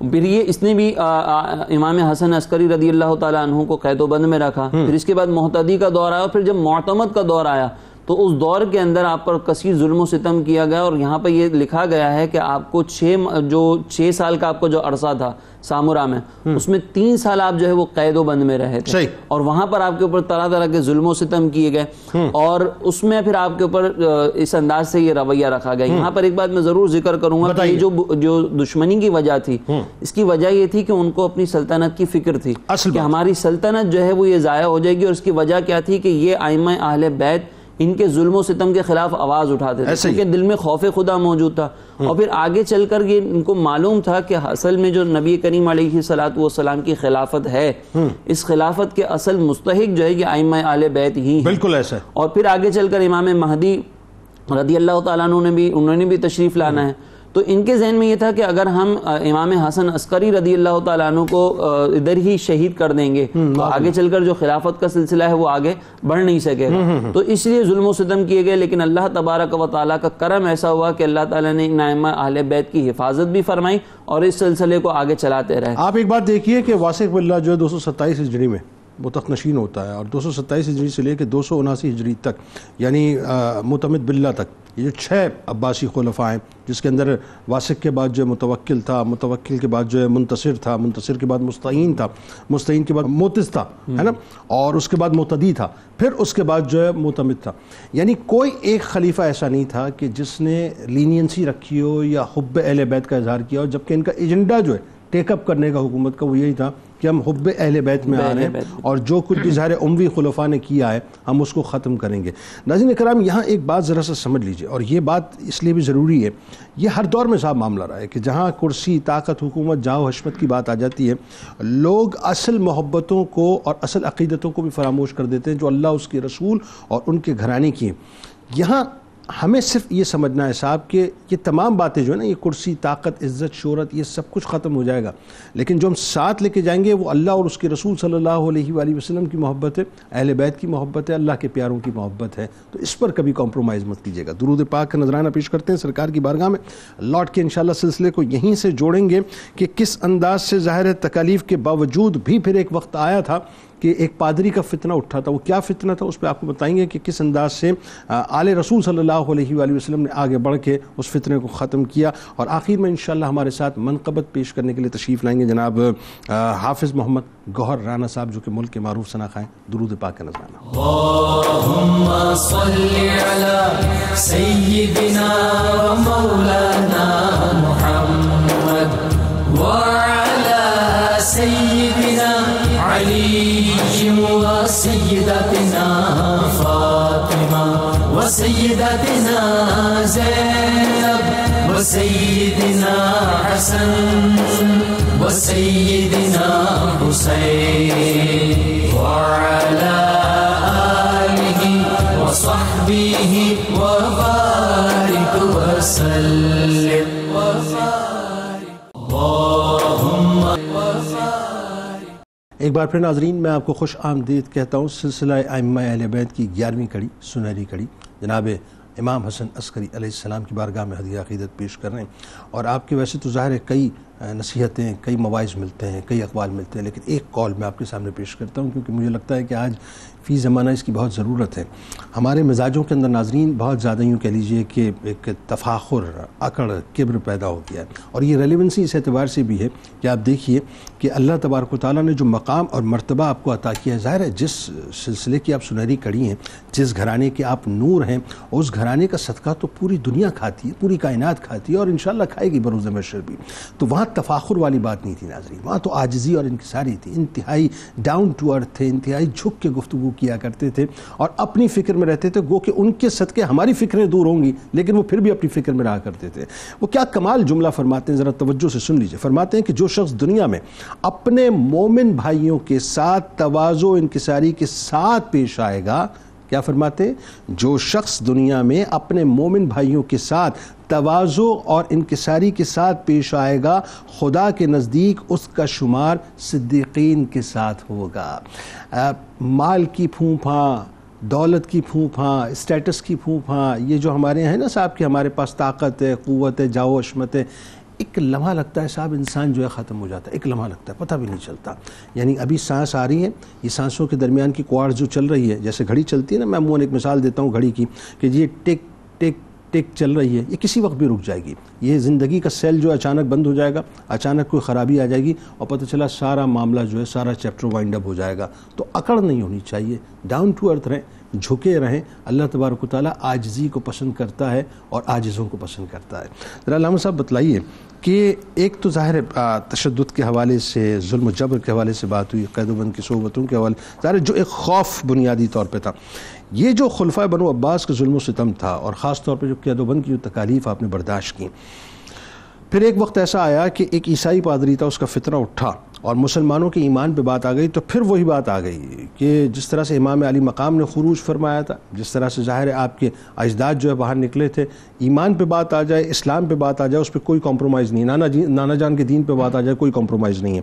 D: پھر اس نے بھی امام حسن عسکری رضی اللہ تعالیٰ عنہ کو قید و بند میں رکھا. پھر اس کے بعد محتدی کا دور آیا. پھر جب معتمد کا دور آیا تو اس دور کے اندر آپ پر کثیر ظلم و ستم کیا گیا. اور یہاں پہ یہ لکھا گیا ہے کہ آپ کو 6 سال کا آپ کو جو عرصہ تھا سامورا میں، اس میں 3 سال آپ جو ہے وہ قید و بند میں رہے تھے. اور وہاں پر آپ کے اوپر طرح طرح کے ظلم و ستم کیے گئے اور اس میں پھر آپ کے اوپر اس انداز سے یہ رویہ رکھا گیا. یہاں پر ایک بات میں ضرور ذکر کروں گا کہ جو دشمنی کی وجہ تھی، اس کی وجہ یہ تھی کہ ان کو اپنی سلطنت کی فکر تھی کہ ہماری سلطنت جو ہے وہ یہ ضائع ہو جائے گی. اور اس کی وجہ کیا تھی کہ یہ ائمہ اہل بیت ان کے ظلم و ستم کے خلاف آواز اٹھاتے تھے کیونکہ دل میں خوف خدا موجود تھا. اور پھر آگے چل کر یہ ان کو معلوم تھا کہ اصل میں جو نبی کریم علیہ الصلوۃ والسلام کی خلافت ہے، اس خلافت کے اصل مستحق جو ہے یہ ائمہ اہل بیت ہی ہیں.
A: بالکل ایسا ہے.
D: اور پھر آگے چل کر امام مہدی رضی اللہ تعالیٰ عنہ انہوں نے بھی تشریف لانا ہے. تو ان کے ذہن میں یہ تھا کہ اگر ہم امام حسن عسکری رضی اللہ تعالیٰ عنہ کو ادھر ہی شہید کر دیں گے تو آگے چل کر جو خلافت کا سلسلہ ہے وہ آگے بڑھ نہیں سکے گا. تو اس لیے ظلم و ستم کیے گئے. لیکن اللہ تبارک و تعالیٰ کا کرم ایسا ہوا کہ اللہ تعالیٰ نے ائمہ اہل بیت کی حفاظت بھی فرمائی اور اس سلسلے کو آگے چلاتے رہے.
A: آپ ایک بات دیکھیے کہ واسق باللہ جو ہے 227 ہجری میں وہ تخت نشین ہوتا ہے اور 227 ہجری سے لے کے 279 ہجری تک یعنی معتمد باللہ تک یہ جو 6 عباسی خلفاء ہیں، جس کے اندر واسق کے بعد جو ہے متوکل تھا، متوکل کے بعد جو ہے منتصر تھا، منتصر کے بعد مستعین تھا، مستعین کے بعد موتز تھا، ہے نا، اور اس کے بعد معتدی تھا، پھر اس کے بعد جو ہے معتمد تھا. یعنی کوئی ایک خلیفہ ایسا نہیں تھا کہ جس نے لینینسی رکھی ہو یا حب اہل بیت کا اظہار کیا ہو، جبکہ ان کا ایجنڈا جو ہے ٹیک اپ کرنے کا حکومت کا وہ یہی تھا کہ ہم حب اہل بیت میں آ رہے ہیں اور جو کچھ بھی ظاہر اموی خلفاء نے کیا ہے ہم اس کو ختم کریں گے. ناظرین اکرام، یہاں ایک بات ذرا سا سمجھ لیجئے، اور یہ بات اس لیے بھی ضروری ہے، یہ ہر دور میں صاحب معاملہ رہا ہے کہ جہاں کرسی، طاقت، حکومت، جاہ و حشمت کی بات آ جاتی ہے، لوگ اصل محبتوں کو اور اصل عقیدتوں کو بھی فراموش کر دیتے ہیں جو اللہ، اس کے رسول اور ان کے گھرانے کی ہیں. یہاں ہمیں صرف یہ سمجھنا ہے صاحب کہ یہ تمام باتیں جو ہے نا، یہ کرسی، طاقت، عزت، شہرت، یہ سب کچھ ختم ہو جائے گا، لیکن جو ہم ساتھ لے کے جائیں گے وہ اللہ اور اس کے رسول صلی اللہ علیہ وآلہ وسلم کی محبت ہے، اہل بیت کی محبت ہے، اللہ کے پیاروں کی محبت ہے. تو اس پر کبھی کمپرومائز مت کیجیے گا. درود پاک کا نذرانہ پیش کرتے ہیں سرکار کی بارگاہ میں. لوٹ کے انشاءاللہ سلسلے کو یہیں سے جوڑیں گے کہ کس انداز سے ظاہر تکالیف کے باوجود بھی پھر ایک وقت آیا تھا کہ ایک پادری کا فتنہ اٹھا تھا. وہ کیا فتنہ تھا اس پہ آپ کو بتائیں گے کہ کس انداز سے آل رسول صلی اللہ علیہ وآلہ وسلم نے آگے بڑھ کے اس فتنے کو ختم کیا. اور آخر میں انشاءاللہ ہمارے ساتھ منقبت پیش کرنے کے لیے تشریف لائیں گے جناب حافظ محمد گوہر رانا صاحب، جو کہ ملک کے معروف ثنا خائیں. درود پاک کا نذرانہ.
E: اللہم صلی علی سیدنا و مولانا محمد وعلی سیدنا علی و سیدتنا فاطمہ و سیدتنا زینب و سیدنا حسن و سیدنا حسین وعلی آلہ و صحبہ و بارک وسلم.
A: ایک بار پھر ناظرین میں آپ کو خوش آمدید کہتا ہوں. سلسلہ ائمہ اہل بیت کی 11ویں کڑی، سنہری کڑی، جناب امام حسن عسکری علیہ السلام کی بارگاہ میں ہدیہ عقیدت پیش کر رہے ہیں. اور آپ کے ویسے تو ظاہر ہے کئی نصیحتیں، کئی مواعظ ملتے ہیں، کئی اقوال ملتے ہیں، لیکن ایک قول میں آپ کے سامنے پیش کرتا ہوں کیونکہ مجھے لگتا ہے کہ آج فی زمانہ اس کی بہت ضرورت ہے. ہمارے مزاجوں کے اندر ناظرین بہت زیادہ یوں کہہ لیجئے کہ ایک تفاخر، اکڑ، کبر پیدا ہو گیا ہے. اور یہ ریلیونسی اس اعتبار سے بھی ہے کہ آپ دیکھیے کہ اللہ تبارک و تعالیٰ نے جو مقام اور مرتبہ آپ کو عطا کیا ہے، ظاہر ہے جس سلسلے کی آپ سنہری کڑی ہیں، جس گھرانے کے آپ نور ہیں، اس گھرانے کا صدقہ تو پوری دنیا کھاتی ہے، پوری کائنات کھاتی ہے اور انشاءاللہ کھائے گی بروز محشر بھی. تو وہاں تفاخر والی بات نہیں تھی ناظرین، وہاں تو عاجزی اور انکساری تھی. انتہائی ڈاؤن ٹو ارتھ تھے، انتہائی جھک کے گفتگو کیا کرتے تھے اور اپنی فکر میں رہتے تھے. گو کہ ان کے صدقے ہماری فکریں دور ہوں گی لیکن وہ پھر بھی اپنی فکر میں رہا کرتے تھے. وہ کیا کمال جملہ فرماتے ہیں، ذرا توجہ سے سن لیجئے. فرماتے ہیں کہ جو شخص دنیا میں اپنے مومن بھائیوں کے ساتھ تواضع و انکساری کے ساتھ پیش آئے گا، کیا فرماتے ہیں؟ جو شخص دنیا میں اپنے مومن بھائیوں کے ساتھ تواضع اور انکساری کے ساتھ پیش آئے گا، خدا کے نزدیک اس کا شمار صدیقین کے ساتھ ہوگا. مال کی پھونپھاں، دولت کی پھونک ہاں، اسٹیٹس کی پھونک ہاں، یہ جو ہمارے ہیں نا صاحب کہ ہمارے پاس طاقت ہے، قوت ہے، جاو عشمت ہے، ایک لمحہ لگتا ہے صاحب انسان جو ہے ختم ہو جاتا ہے، ایک لمحہ لگتا ہے، پتہ بھی نہیں چلتا. یعنی ابھی سانس آ رہی ہے، یہ سانسوں کے درمیان کی کوارڈ جو چل رہی ہے، جیسے گھڑی چلتی ہے نا، میں عموماً ایک مثال دیتا ہوں گھڑی کی کہ یہ ٹک ٹک ٹک چل رہی ہے، یہ کسی وقت بھی رک جائے گی. یہ زندگی کا سیل جو اچانک بند ہو جائے گا، اچانک کوئی خرابی آ جائے گی اور پتہ چلا سارا معاملہ جو ہے، سارا چیپٹر وائنڈ اپ ہو جائے گا. تو اکڑ نہیں ہونی چاہیے، ڈاؤن ٹو ارتھ رہیں، جھکے رہیں. اللہ تبارک و تعالیٰ عاجزی کو پسند کرتا ہے اور عاجزوں کو پسند کرتا ہے. ذرا علامہ صاحب بتلائیے کہ ایک تو ظاہر تشدد کے حوالے سے، ظلم و جبر کے حوالے سے بات ہوئی، قید و بند کی صحبتوں کے حوالے، ظاہر جو ایک خوف بنیادی طور پہ تھا، یہ جو خلفائے بنو عباس کا ظلم و ستم تھا اور خاص طور پہ جو قید و بند کی جو تکالیف آپ نے برداشت کی، پھر ایک وقت ایسا آیا کہ ایک عیسائی پادری تھا، اس کا فتنہ اٹھا اور مسلمانوں کے ایمان پہ بات آ گئی. تو پھر وہی بات آ گئی کہ جس طرح سے امام علی مقام نے خروج فرمایا تھا، جس طرح سے ظاہر ہے آپ کے اجداد جو ہے باہر نکلے تھے، ایمان پہ بات آ جائے، اسلام پہ بات آ جائے، اس پہ کوئی کمپرومائز نہیں. نانا جان کے دین پہ بات آ جائے، کوئی کمپرومائز نہیں ہے.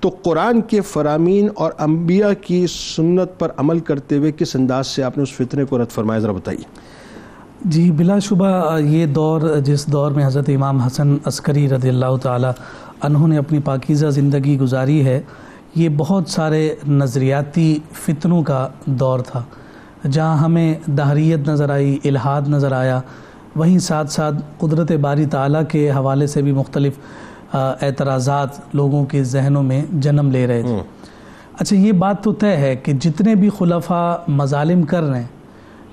A: تو قرآن کے فرامین اور انبیاء کی سنت پر عمل کرتے ہوئے کس انداز سے آپ نے اس فتنے کو رد فرمایا، ذرا بتائیے.
B: جی بلا شبہ یہ دور، جس دور میں حضرت امام حسن عسکری رضی اللہ تعالی عنہ نے اپنی پاکیزہ زندگی گزاری ہے، یہ بہت سارے نظریاتی فتنوں کا دور تھا، جہاں ہمیں دہریت نظر آئی، الحاد نظر آیا، وہیں ساتھ ساتھ قدرت باری تعالیٰ کے حوالے سے بھی مختلف اعتراضات لوگوں کے ذہنوں میں جنم لے رہے تھے. اچھا یہ بات تو طے ہے کہ جتنے بھی خلفاء مظالم کر رہے ہیں،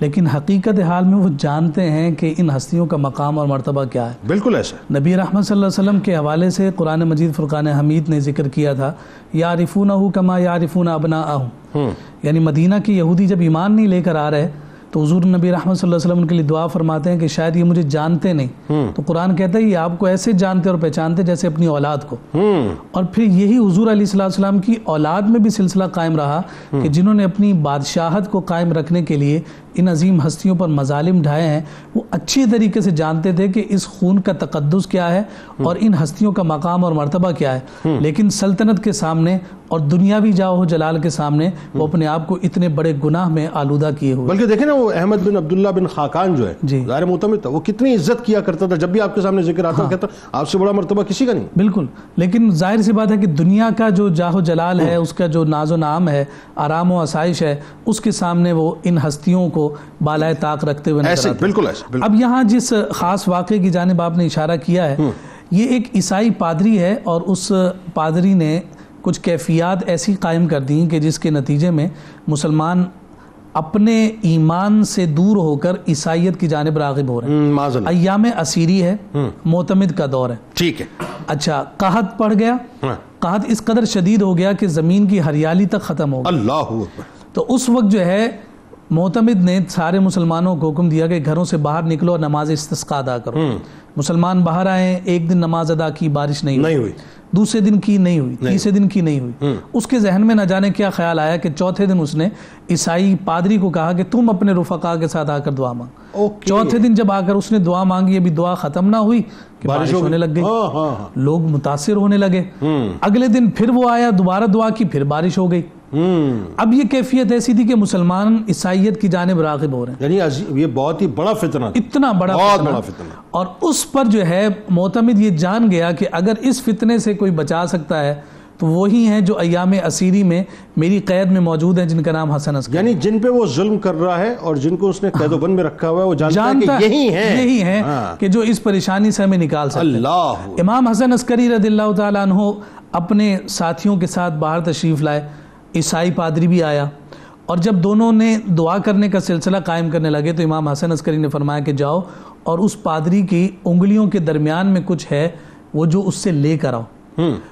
B: لیکن حقیقت حال میں وہ جانتے ہیں کہ ان ہستیوں کا مقام اور مرتبہ کیا ہے.
A: بالکل ایسا.
B: نبی رحمت صلی اللہ علیہ وسلم کے حوالے سے قرآن مجید فرقان حمید نے ذکر کیا تھا، یعرفونہ کما یعرفون ابناءہم، یعنی مدینہ کے یہودی جب ایمان نہیں لے کر آ رہے تو حضور نبی رحمت صلی اللہ علیہ وسلم ان کے لیے دعا فرماتے ہیں کہ شاید یہ مجھے جانتے نہیں. تو قرآن کہتا ہے یہ آپ کو ایسے جانتے اور پہچانتے جیسے اپنی اولاد کو. اور پھر یہی حضور علیہ السلام کی اولاد میں بھی سلسلہ قائم رہا کہ جنہوں نے اپنی بادشاہت کو قائم رکھنے کے لیے ان عظیم ہستیوں پر مظالم ڈھائے ہیں، وہ اچھی طریقے سے جانتے تھے کہ اس خون کا تقدس کیا ہے اور ان ہستیوں کا مقام اور مرتبہ کیا ہے. لیکن سلطنت کے سامنے اور دنیاوی جاہ و جلال کے سامنے وہ اپنے آپ کو اتنے بڑے گناہ میں آلودہ کیے ہوئے.
A: بلکہ دیکھیں نا وہ احمد بن عبداللہ بن خاقان جو ہے ظاہر معتمد تھا، وہ کتنی عزت کیا کرتا تھا، جب بھی آپ کے سامنے ذکر آتا کہتا آپ سے بڑا مرتبہ کسی کا نہیں.
B: بالکل. لیکن ظاہر سی بات ہے کہ دنیا کا جو جاہ و جلال ہے، اس کا جو ناز و نعام ہے، آرام و آسائش ہے، اس کے سامنے وہ ان ہستیوں کو بالائے طاق رکھتے ہوئے نظر آتے ہیں.
A: بالکل ایسے.
B: اب یہاں جس خاص واقعے کی جانب آپ نے اشارہ کیا ہے، یہ ایک عیسائی پادری ہے اور اس پادری نے کچھ کیفیات ایسی قائم کر دیں کہ جس کے نتیجے میں مسلمان اپنے ایمان سے دور ہو کر عیسائیت کی جانب راغب ہو رہے ہیں. ایام اسیری ہے، معتمد کا دور ہے.
A: ٹھیک ہے.
B: اچھا قحط پڑ گیا، قحط اس قدر شدید ہو گیا کہ زمین کی ہریالی تک ختم ہو گئی.
A: اللہ اکبر.
B: تو اس وقت جو ہے معتمد نے سارے مسلمانوں کو حکم دیا کہ گھروں سے باہر نکلو اور نماز استسقاء ادا کرو. مسلمان باہر آئے، ایک دن نماز ادا کی، بارش نہیں ہوئی، دوسرے دن کی نہیں ہوئی، تیسرے دن کی نہیں ہوئی. اس کے ذہن میں نہ جانے کیا خیال آیا کہ چوتھے دن اس نے عیسائی پادری کو کہا کہ تم اپنے رفقا کے ساتھ آ کر دعا مانگ. چوتھے دن جب آ کر اس نے دعا مانگی، ابھی دعا ختم نہ ہوئی کہ بارش ہونے لگ گئی. لوگ متاثر ہونے لگے. اگلے دن پھر وہ آیا، دوبارہ دعا کی، پھر بارش ہو گئی. اب یہ کیفیت ایسی تھی کہ مسلمان عیسائیت کی جانب راغب ہو رہے ہیں.
A: یعنی یہ بہت ہی بڑا فتنہ،
B: اتنا بڑا فتنہ. اور اس پر جو ہے معتمد یہ جان گیا کہ اگر اس فتنے سے کوئی بچا سکتا ہے تو وہی ہیں جو ایام اسیری میں میری قید میں موجود ہیں، جن کا نام حسن عسکری.
A: یعنی جن پہ وہ ظلم کر رہا ہے اور جن کو اس نے قید و بند میں رکھا ہوا ہے، وہ جانتا ہے کہ یہی ہیں
B: کہ جو اس پریشانی سے ہمیں نکال سکتے ہیں.
A: اللہ.
B: امام حسن عسکری رضی اللہ تعالیٰ عنہ اپنے ساتھیوں کے ساتھ باہر تشریف لائے. عیسائی پادری بھی آیا اور جب دونوں نے دعا کرنے کا سلسلہ قائم کرنے لگے تو امام حسن عسکری نے فرمایا کہ جاؤ اور اس پادری کی انگلیوں کے درمیان میں کچھ ہے، وہ جو اس سے لے کر آؤ.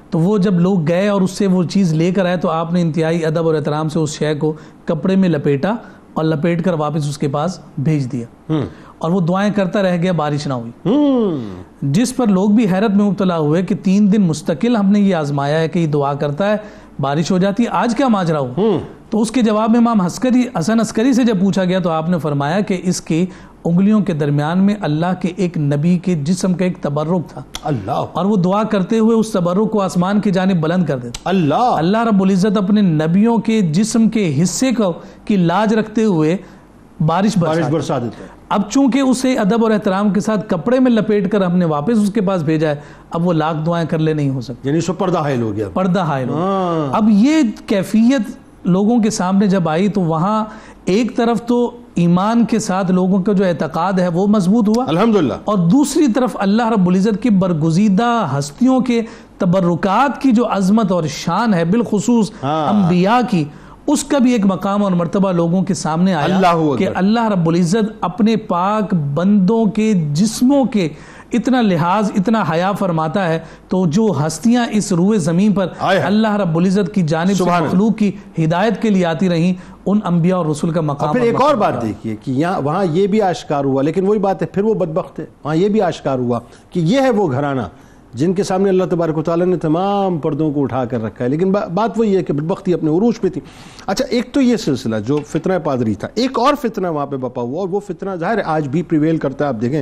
B: تو وہ جب لوگ گئے اور اس سے وہ چیز لے کر آئے تو آپ نے انتہائی ادب اور احترام سے اس شے کو کپڑے میں لپیٹا اور لپیٹ کر واپس اس کے پاس بھیج دیا. اور وہ دعائیں کرتا رہ گیا، بارش نہ ہوئی. جس پر لوگ بھی حیرت میں مبتلا ہوئے کہ 3 دن مستقل ہم نے یہ آزمایا ہے کہ یہ دعا کرتا ہے، بارش ہو جاتی ہے، آج کیا ماجرا ہو. تو اس کے جواب میں امام حسن عسکری سے جب پوچھا گیا تو آپ نے فرمایا کہ اس کی انگلیوں کے درمیان میں اللہ کے ایک نبی کے جسم کا ایک تبرک تھا،
A: اللہ
B: اور وہ دعا کرتے ہوئے اس تبرک کو آسمان کی جانب بلند کر دیتے. اللہ رب العزت اپنے نبیوں کے جسم کے حصے کی لاج رکھتے ہوئے بارش
A: برسا دیتے ہیں.
B: اب چونکہ اسے ادب اور احترام کے ساتھ کپڑے میں لپیٹ کر ہم نے واپس اس کے پاس بھیجا ہے، اب وہ لاکھ دعائیں کر لے نہیں ہو سکتی،
A: یعنی سو پردہ حائل ہو گیا،
B: پردہ حائل ہو گیا. اب یہ کیفیت لوگوں کے سامنے جب آئی تو وہاں ایک طرف تو ایمان کے ساتھ لوگوں کا جو اعتقاد ہے وہ مضبوط ہوا
A: الحمدللہ،
B: اور دوسری طرف اللہ رب العزت کی برگزیدہ ہستیوں کے تبرکات کی جو عظمت اور شان ہے، بالخصوص انبیاء کی، اس کا بھی ایک مقام اور مرتبہ لوگوں کے سامنے آیا کہ اللہ رب العزت اپنے پاک بندوں کے جسموں کے اتنا لحاظ، اتنا حیا فرماتا ہے، تو جو ہستیاں اس روئے زمین پر اللہ رب العزت کی جانب سے مخلوق کی ہدایت کے لیے آتی رہیں، ان انبیاء اور رسول کا مقام.
A: پھر ایک اور بات دیکھیے کہ وہاں یہ بھی آشکار ہوا، لیکن وہی بات ہے پھر وہ بدبخت ہے، وہاں یہ بھی آشکار ہوا کہ یہ ہے وہ گھرانہ جن کے سامنے اللہ تبارک و تعالیٰ نے تمام پردوں کو اٹھا کر رکھا ہے، لیکن بات وہی ہے کہ بدبختی اپنے عروج پہ تھی. اچھا، ایک تو یہ سلسلہ جو فتنہ پادری تھا، ایک اور فتنہ وہاں پہ بپا ہوا، اور وہ فتنہ ظاہر ہے آج بھی پریویل کرتا ہے. آپ دیکھیں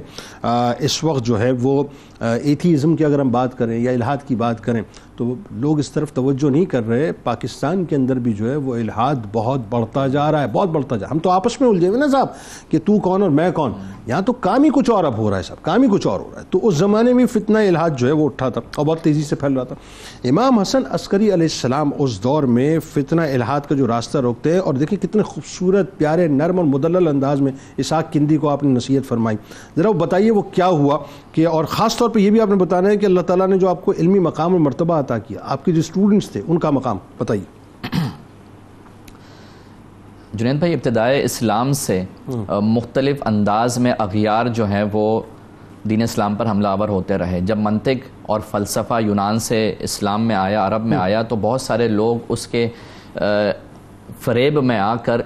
A: اس وقت جو ہے وہ ایتھیزم کی اگر ہم بات کریں یا الحاد کی بات کریں تو لوگ اس طرف توجہ نہیں کر رہے. پاکستان کے اندر بھی جو ہے وہ الحاد بہت بڑھتا جا رہا ہے، بہت بڑھتا جا رہا ہے. ہم تو آپس میں الجھے ہوئے نا صاحب کہ تو کون اور میں کون، یہاں تو کام ہی کچھ اور اب ہو رہا ہے صاحب، کام ہی کچھ اور ہو رہا ہے. تو اس زمانے میں فتنہ الحاد جو ہے وہ اٹھا تھا اور بہت تیزی سے پھیل رہا تھا. امام حسن عسکری علیہ السلام اس دور میں فتنہ الحاد کا جو راستہ روکتے ہیں، اور دیکھیں کتنے خوبصورت پیارے نرم اور مدلل انداز میں اسحاق کندی کو آپ نے نصیحت فرمائی. ذرا وہ بتائیے وہ کیا ہوا کہ، اور خاص طور پہ یہ بھی آپ نے بتانا ہے کہ اللہ تعالیٰ نے جو آپ کو علمی مقام اور مرتبہ عطا کیا، آپ کے جو اسٹوڈنٹس تھے ان کا مقام بتائیے.
C: جنید بھائی، ابتدائے اسلام سے مختلف انداز میں اغیار جو ہیں وہ دین اسلام پر حملہ آور ہوتے رہے. جب منطق اور فلسفہ یونان سے اسلام میں آیا، عرب میں آیا، تو بہت سارے لوگ اس کے فریب میں آ کر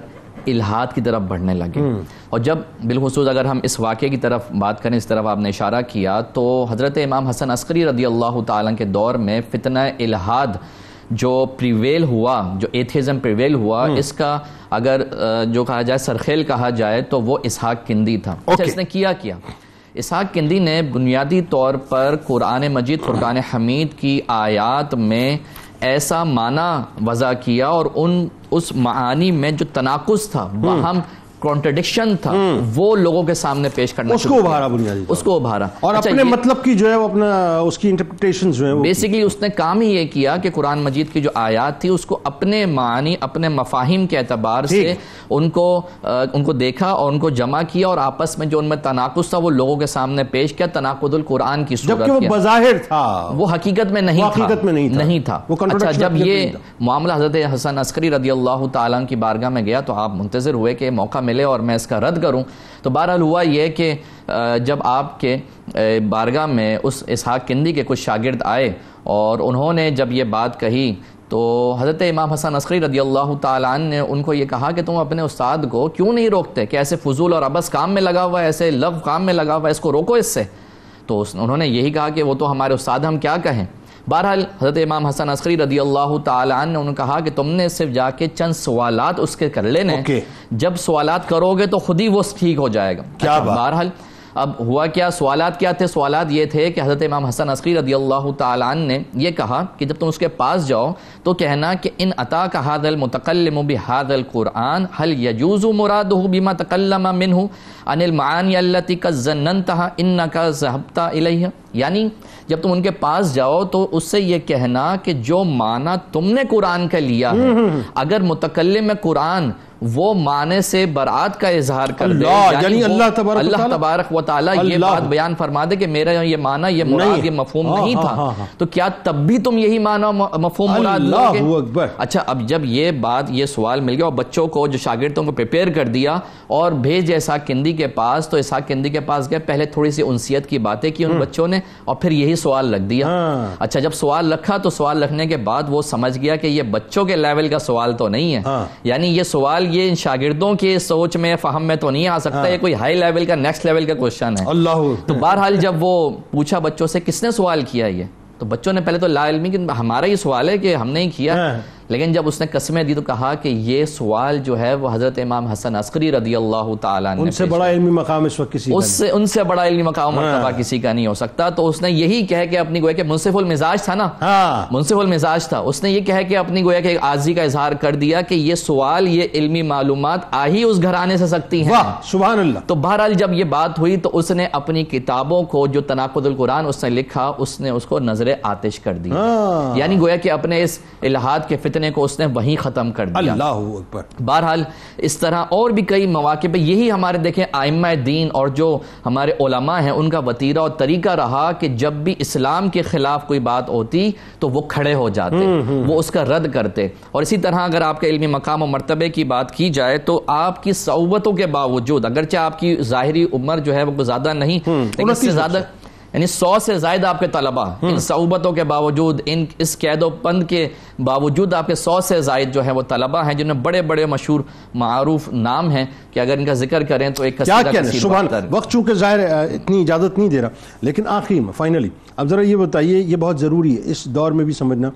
C: الحاد کی طرف بڑھنے لگے. اور جب بالخصوص اگر ہم اس واقعے کی طرف بات کریں، اس طرف آپ نے اشارہ کیا، تو حضرت امام حسن عسکری رضی اللہ تعالیٰ کے دور میں فتنہ الحاد جو پریویل ہوا، جو ایتھیزم پریویل ہوا، اس کا اگر جو کہا جائے سرخیل کہا جائے تو وہ اسحاق کندی تھا. اچھا، اس نے کیا اسحاق کندی نے بنیادی طور پر قرآن مجید فرقان حمید کی آیات میں ایسا معنی وضع کیا، اور اس معانی میں جو تناقض تھا، باہم کانٹرڈکشن تھا، وہ لوگوں کے سامنے پیش کرنا،
A: اس کو ابھارا بنیادی،
C: اس کو ابھارا، اور
A: اپنے مطلب کی جو ہے وہ اپنا اس کی انٹرپریٹیشنز جو ہیں
C: بیسیکلی اس نے کام ہی یہ کیا کہ قرآن مجید کی جو آیات تھی اس کو اپنے معانی، اپنے مفاہیم کے اعتبار سے ان کو دیکھا اور ان کو جمع کیا، اور آپس میں جو ان میں تناقض تھا وہ لوگوں کے سامنے پیش کیا، تناقض القرآن کی صورت،
A: جبکہ وہ بظاہر تھا،
C: وہ حقیقت میں نہیں تھا. اچھا، جب یہ معاملہ حضرت حسن عسکری رضی اللہ تعالیٰ کی بارگاہ میں گیا تو آپ منتظر ہوئے کہ موقع ملے اور میں اس کا رد کروں. تو بہرحال ہوا یہ کہ جب آپ کے بارگاہ میں اس اسحاق کندی کے کچھ شاگرد آئے اور انہوں نے جب یہ بات کہی تو حضرت امام حسن عسکری رضی اللہ تعالیٰ عنہ نے ان کو یہ کہا کہ تم اپنے استاد کو کیوں نہیں روکتے کہ ایسے فضول اور عبث کام میں لگا ہوا ہے، ایسے لغو کام میں لگا ہوا ہے، اس کو روکو اس سے. تو انہوں نے یہی کہا کہ وہ تو ہمارے استاد، ہم کیا کہیں. بہرحال حضرت امام حسن عسکری رضی اللہ تعالیٰ عنہ نے انہوں نے کہا کہ تم نے صرف جا کے چند سوالات اس کے کر لینے، جب سوالات کرو گے تو خود ہی وہ ٹھیک ہو جائے گا. بہرحال اب ہوا کیا، سوالات کیا تھے؟ سوالات یہ تھے کہ حضرت امام حسن عسکری رضی اللہ تعالیٰ عنہ نے یہ کہا کہ جب تم اس کے پاس جاؤ تو کہنا کہ ان اتاک ھذا المتکلم بھذا القرآن هل يجوز مراده بما تکلم منه عن المعانی التي قد ظننتها انك ذهبت الیہ. یعنی جب تم ان کے پاس جاؤ تو اس سے یہ کہنا کہ جو معنی تم نے قرآن کا لیا ہے، اگر متکلم قرآن وہ معنی سے برات کا اظہار کر دے، یعنی اللہ تبارک و تعالیٰ یہ بات بیان فرما دے کہ میرا یہ معنی، یہ مراد، یہ مفہوم نہیں تھا، تو کیا تب بھی تم یہی معنی مفہوم مراد لو گے؟ اچھا، اب جب یہ بات، یہ سوال مل گیا اور بچوں کو، جو شاگردوں کو پریپیئر کر دیا اور بھیجے اسحاق کندی کے پاس، تو اسحاق کندی کے پاس گئے، پہلے تھوڑی سی انسیت کی باتیں کی ان بچوں نے اور پھر یہی سوال رکھ دیا. اچھا، جب سوال رکھا تو سوال رکھنے کے بعد وہ سمجھ گیا کہ یہ بچوں کے لیول کا سوال تو نہیں ہے، یعنی یہ سوال یہ ان شاگردوں کی سوچ میں، فہم میں تو نہیں آ سکتا، یہ کوئی ہائی لیول کا، نیکسٹ لیول کا کوشچن ہے. تو بہرحال جب وہ پوچھا بچوں سے کس نے سوال کیا یہ، تو بچوں نے پہلے تو لا علمی کہ ہمارا ہی سوال ہے کہ ہم نے ہی کیا، لیکن جب اس نے قسمیں دی تو کہا کہ یہ سوال جو ہے وہ حضرت امام حسن عسکری رضی اللہ تعالیٰ عنہ
A: ان سے بڑا علمی مقام اس وقت کسی کا
C: ان سے بڑا علمی مقام مرتبہ کسی کا نہیں ہو سکتا. تو اس نے یہی کہہ کے اپنی گویا کہ منصف المزاج تھا نا, منصف المزاج تھا, اس نے یہ کہہ کے اپنی گویا کہ عاجزی کا اظہار کر دیا کہ یہ سوال, یہ علمی معلومات آ ہی اس گھرانے سے سکتی ہیں.
A: سبحان اللہ.
C: تو بہرحال جب یہ بات ہوئی تو اس نے اپنی کتابوں کو جو تناقض القرآن اس نے لکھا, اس نے اس کو نظر آتش کر دی, یعنی گویا کہ اپنے اس الہاد کے فتنے کو اس نے وہیں ختم کر دیا.
A: اللہ اکبر.
C: بہرحال اس طرح اور بھی کئی مواقع پہ یہی ہمارے دیکھیں ائمہ دین اور جو ہمارے علماء ہیں ان کا وتیرہ اور طریقہ رہا کہ جب بھی اسلام کے خلاف کوئی بات ہوتی تو وہ کھڑے ہو جاتے, وہ اس کا رد کرتے. اور اسی طرح اگر آپ کے علمی مقام و مرتبے کی بات کی جائے تو آپ کی صعوبتوں کے باوجود, اگرچہ آپ کی ظاہری عمر جو ہے وہ زیادہ نہیں, لیکن اس سے زیادہ یعنی 100 سے زائد آپ کے طلبہ, ان صعوبتوں کے باوجود, اس قید و بند کے باوجود آپ کے 100 سے زائد جو ہے وہ طلبہ ہیں جنہیں بڑے بڑے مشہور معروف نام ہیں کہ اگر ان کا ذکر کریں تو ایک
A: کثیر وقت چونکہ ظاہر اتنی اجازت نہیں دے رہا. لیکن آخری میں فائنلی اب ذرا یہ بتائیے, یہ بہت ضروری ہے اس دور میں بھی سمجھنا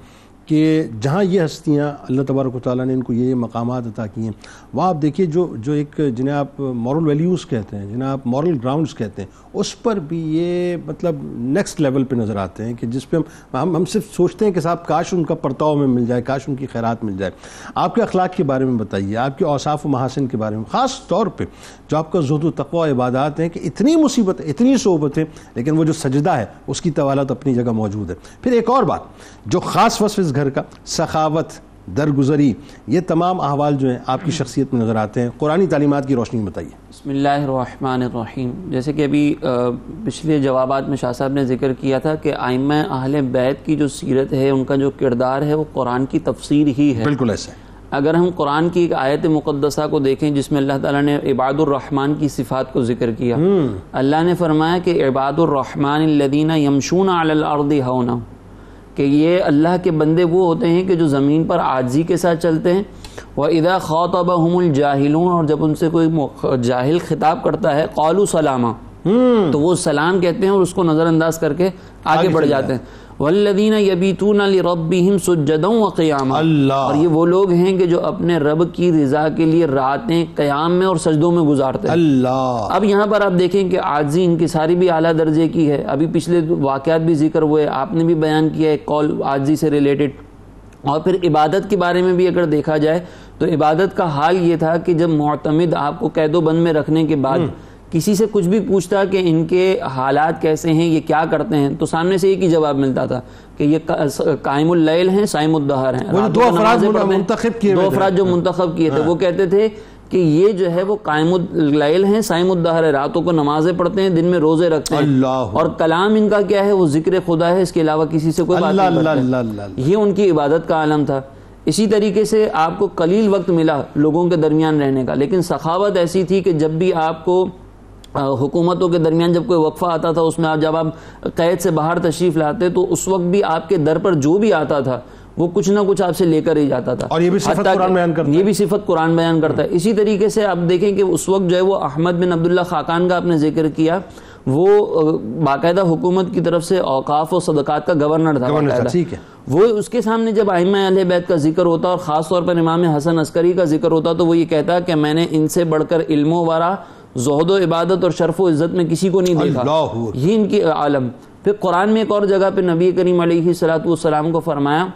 A: کہ جہاں یہ ہستیاں اللہ تبارک و تعالیٰ نے ان کو یہ مقامات عطا کیے ہیں, وہاں آپ دیکھیے جو ایک جنہیں آپ مورل ویلیوز کہتے ہیں, جنہیں آپ مورل گراؤنڈز کہتے ہیں, اس پر بھی یہ مطلب نیکسٹ لیول پہ نظر آتے ہیں کہ جس پہ ہم صرف سوچتے ہیں کہ صاحب کاش ان کا پرتاؤ میں مل جائے, کاش ان کی خیرات مل جائے. آپ کے اخلاق کے بارے میں بتائیے, آپ کے اوصاف و محاسن کے بارے میں, خاص طور پہ جو آپ کا زہد و تقوی و عبادات ہیں کہ اتنی مصیبت, اتنی صحبتیں, لیکن وہ جو سجدہ ہے اس کی طوالت اپنی جگہ موجود ہے. پھر ایک اور بات جو خاص وصف اس گھر کا, سخاوت, درگزری, یہ تمام احوال جو ہیں آپ کی شخصیت میں نظر آتے ہیں. قرآنی تعلیمات کی روشنی میں بتائیے.
D: بسم اللہ الرحمن الرحیم. جیسے کہ ابھی پچھلے جوابات میں شاہ صاحب نے ذکر کیا تھا کہ ائمہ اہل بیت کی جو سیرت ہے, ان کا جو کردار ہے وہ قرآن کی تفسیر ہی ہے.
A: بالکل ایسا ہے.
D: اگر ہم قرآن کی ایک آیت مقدسہ کو دیکھیں جس میں اللہ تعالیٰ نے عباد الرحمن کی صفات کو ذکر کیا, اللہ نے فرمایا کہ عباد الرحمن الذین یمشون علی الارض ہونا, کہ یہ اللہ کے بندے وہ ہوتے ہیں کہ جو زمین پر عاجزی کے ساتھ چلتے ہیں. وَإِذَا خَاطَبَهُمُ الْجَاهِلُونَ, اور جب ان سے کوئی جاہل خطاب کرتا ہے قَالُوا سَلَامًا, تو وہ سلام کہتے ہیں اور اس کو نظر انداز کر کے آگے بڑھ جاتے ہیں. وَالَّذِينَ يَبِيتُونَ لِرَبِّهِمْ سُجَّدًا وَقِيَامًا, اور یہ وہ لوگ ہیں کہ جو اپنے رب کی رضا کے لیے راتیں قیام میں اور سجدوں میں گزارتے ہیں. اللہ. اب یہاں پر آپ دیکھیں کہ عاجزی انکساری بھی اعلیٰ درجے کی ہے. ابھی پچھلے واقعات بھی ذکر ہوئے, آپ نے بھی بیان کیا ایک قول عاجزی سے ریلیٹڈ. اور پھر عبادت کے بارے میں بھی اگر دیکھا جائے تو عبادت کا حال یہ تھا کہ جب معتمد آپ کو قید و بند میں رکھنے کے بعد کسی سے کچھ بھی پوچھتا کہ ان کے حالات کیسے ہیں, یہ کیا کرتے ہیں, تو سامنے سے ایک ہی جواب ملتا تھا کہ یہ قائم اللیل ہیں, صائم الدہر ہیں.
A: دو افراد
D: جو منتخب کیے تھے وہ کہتے تھے کہ یہ جو ہے وہ قائم اللیل ہیں, صائم الدہر ہے, راتوں کو نمازیں پڑھتے ہیں, دن میں روزے رکھتے ہیں, اور کلام ان کا کیا ہے, وہ ذکر خدا ہے, اس کے علاوہ کسی سے کوئی بات نہیں کرتے. یہ ان کی عبادت کا عالم تھا. اسی طریقے سے آپ کو قلیل وقت ملا لوگوں کے درمیان رہنے کا, لیکن سخاوت ایسی تھی کہ جب بھی آپ کو حکومتوں کے درمیان جب کوئی وقفہ آتا تھا, اس میں جب آپ قید سے باہر تشریف لاتے تو اس وقت بھی آپ کے در پر جو بھی آتا تھا وہ کچھ نہ کچھ آپ سے لے کر ہی جاتا تھا.
A: اور یہ بھی صفت قرآن بیان کرتا ہے.
D: یہ بھی صفت قرآن بیان کرتا ہے. اسی طریقے سے آپ دیکھیں کہ اس وقت جو ہے وہ احمد بن عبداللہ خاقان کا آپ نے ذکر کیا, وہ باقاعدہ حکومت کی طرف سے اوقاف و صدقات کا گورنر تھا.
A: ٹھیک ہے.
D: وہ اس کے سامنے جب ائمہ اہل بیت کا ذکر ہوتا اور خاص طور پر امام حسن عسکری کا ذکر ہوتا تو وہ یہ کہتا کہ میں نے ان سے بڑھ کر علم و ورع, زہد و عبادت اور شرف و عزت میں کسی کو نہیں دیکھا. یہ ان کی عالم. پھر قرآن میں ایک اور جگہ پہ نبی کریم علیہ الصلوۃ والسلام کو فرمایا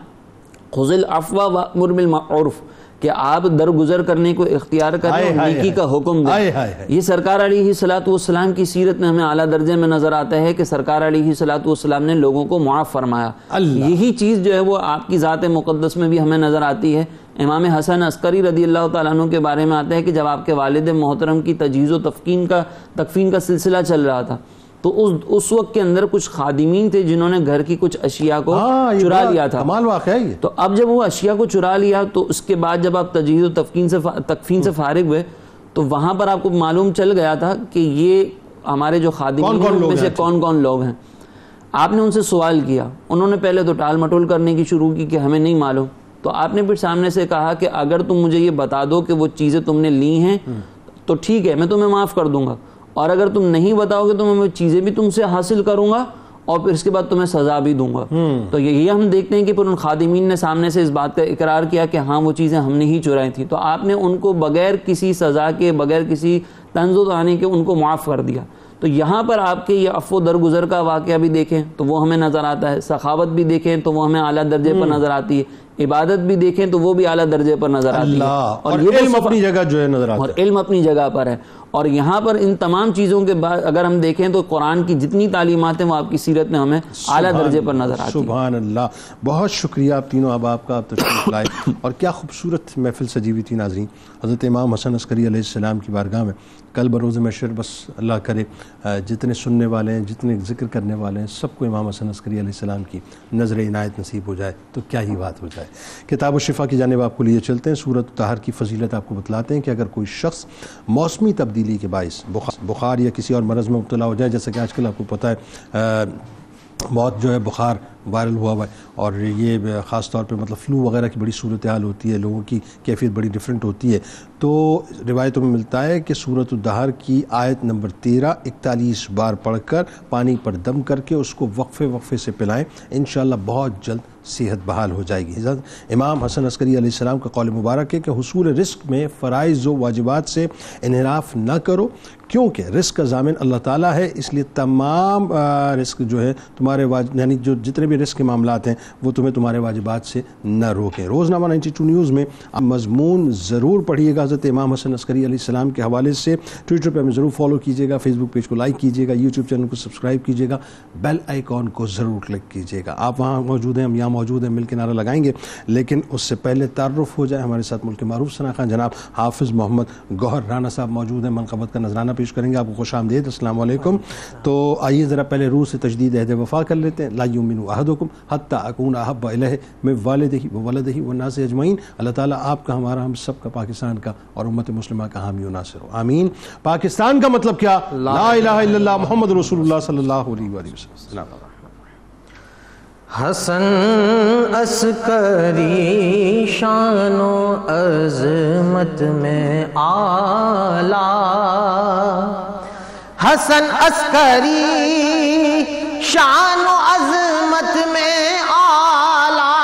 D: خذ العفو وامر بالمعروف, کہ آپ درگزر کرنے کو اختیار کریں اور نیکی کا حکم دیں. یہ سرکار علیہ الصلوۃ والسلام کی سیرت میں ہمیں اعلیٰ درجے میں نظر آتا ہے کہ سرکار علیہ الصلوۃ والسلام نے لوگوں کو معاف فرمایا. یہی چیز جو ہے وہ آپ کی ذات مقدس میں بھی ہمیں نظر آتی ہے. امام حسن عسکری رضی اللہ تعالیٰ عنہ کے بارے میں آتا ہے کہ جب آپ کے والد محترم کی تجہیز و تکفین کا سلسلہ چل رہا تھا تو اس وقت کے اندر کچھ خادمین تھے جنہوں نے گھر کی کچھ اشیاء کو چرا لیا تھا.
A: کمال واقعہ ہے یہ.
D: تو اب جب وہ اشیاء کو چرا لیا تو اس کے بعد جب آپ تجہیز و تکفین سے فارغ ہوئے تو وہاں پر آپ کو معلوم چل گیا تھا کہ یہ ہمارے جو خادمین ہیں ان میں سے کون کون لوگ ہیں. آپ نے ان سے سوال کیا, انہوں نے پہلے تو ٹال مٹول کرنے کی شروع کی کہ ہمیں نہیں معلوم. تو آپ نے پھر سامنے سے کہا کہ اگر تم مجھے یہ بتا دو کہ وہ چیزیں تم نے لی ہیں تو ٹھیک ہے, میں تمہیں معاف کر دوں گا, اور اگر تم نہیں بتاؤ گے تو میں چیزیں بھی تم سے حاصل کروں گا اور پھر اس کے بعد تمہیں سزا بھی دوں گا. تو یہ ہم دیکھتے ہیں کہ پھر ان خادمین نے سامنے سے اس بات کا اقرار کیا کہ ہاں وہ چیزیں ہم نے ہی چرائیں تھیں. تو آپ نے ان کو بغیر کسی سزا کے، بغیر کسی طنز و تعانی کے ان کو معاف کر دیا. تو یہاں پر آپ کے یہ عفو درگزر کا واقعہ بھی دیکھیں تو وہ ہمیں نظر آتا ہے، سخاوت بھی دیکھیں تو وہ ہمیں اعلیٰ درجے پر نظر آتی ہے، عبادت بھی دیکھیں تو وہ بھی اعلیٰ درجے پر نظر آتی ہے،
A: اور علم اپنی جگہ جو ہے نظر آتا ہے،
D: اور علم اپنی جگہ پر ہے. اور یہاں پر ان تمام چیزوں کے بعد اگر ہم دیکھیں تو قرآن کی جتنی تعلیمات ہیں وہ آپ کی سیرت میں ہمیں اعلیٰ درجے پر نظر آتی ہیں.
A: سبحان اللہ. بہت شکریہ آپ تینوں احباب کا، آپ تشریف لائے اور کیا خوبصورت محفل سجی ہوئی تھی. ناظرین، حضرت امام حسن عسکری علیہ السلام کی بارگاہ میں کل بروز محشر بس اللہ کرے جتنے سننے والے ہیں، جتنے ذکر کرنے والے ہیں، سب کو امام حسن عسکری علیہ السلام کی نظر عنایت نصیب ہو جائے تو کیا ہی بات ہو جائے. کتاب الشفا کی جانب آپ کو لیے چلتے ہیں. سورۃ الطہر کی فضیلت آپ کو بتلاتے ہیں کہ اگر کوئی شخص موسمی تبدیلی کے باعث بخار یا کسی اور مرض میں مبتلا ہو جائے، جیسا کہ آج کل آپ کو پتہ ہے بہت جو ہے بخار وائرل ہوا ہے، اور یہ خاص طور پہ مطلب فلو وغیرہ کی بڑی صورتحال ہوتی ہے، لوگوں کی کیفیت بڑی ڈیفرنٹ ہوتی ہے. تو روایتوں میں ملتا ہے کہ سورۃ الدہر کی آیت نمبر 13 41 بار پڑھ کر پانی پر دم کر کے اس کو وقفے سے پلائیں، انشاءاللہ بہت جلد صحت بحال ہو جائے گی. امام حسن عسکری علیہ السلام کا قول مبارک ہے کہ حصول رزق میں فرائض و واجبات سے انحراف نہ کرو، کیونکہ رزق کا ضامن اللہ تعالیٰ ہے، اس لیے تمام رزق جو ہے تمہارے یعنی جو جتنے بھی رزق کے معاملات ہیں وہ تمہیں تمہارے واجبات سے نہ روکیں. روزنامہ 92 نیوز میں آپ مضمون ضرور پڑھیے گا حضرت امام حسن عسکری علیہ السلام کے حوالے سے. ٹویٹر پہ ہمیں ضرور فالو کیجیے گا، فیس بک پیج کو لائک کیجیے گا، یوٹیوب چینل کو سبسکرائب کیجیے گا، بیل آئیکن کو ضرور کلک کیجیے گا. آپ وہاں موجود ہیں، ہم یہاں موجود ہیں، مل کے نعرہ لگائیں گے. لیکن اس سے پہلے تعارف ہو جائے، ہمارے ساتھ ملک معروف ثنا خان جناب حافظ محمد گوہر رانا صاحب موجود ہیں، منقبت کا نذرانہ پیش کریں گے. آپ کو خوش آمدید، السلام علیکم. تو آئیے ذرا پہلے روح سے تجدید عہد وفا کر لیتے ہیں. لا یؤمن احدکم حتی اکون احب الیہ من والدہ وولدہ والناس اجمعین. اللہ تعالیٰ آپ کا، ہمارا، ہم سب کا، پاکستان کا اور امت مسلمہ کا حامی و ناصر ہو، آمین. پاکستان کا مطلب کیا؟ لا الہ الا اللہ محمد رسول اللہ صلی اللہ علیہ وآلہ وسلم.
F: حسن عسکری شان و عظمت میں اعلیٰ، حسن عسکری شان و عظمت میں اعلیٰ،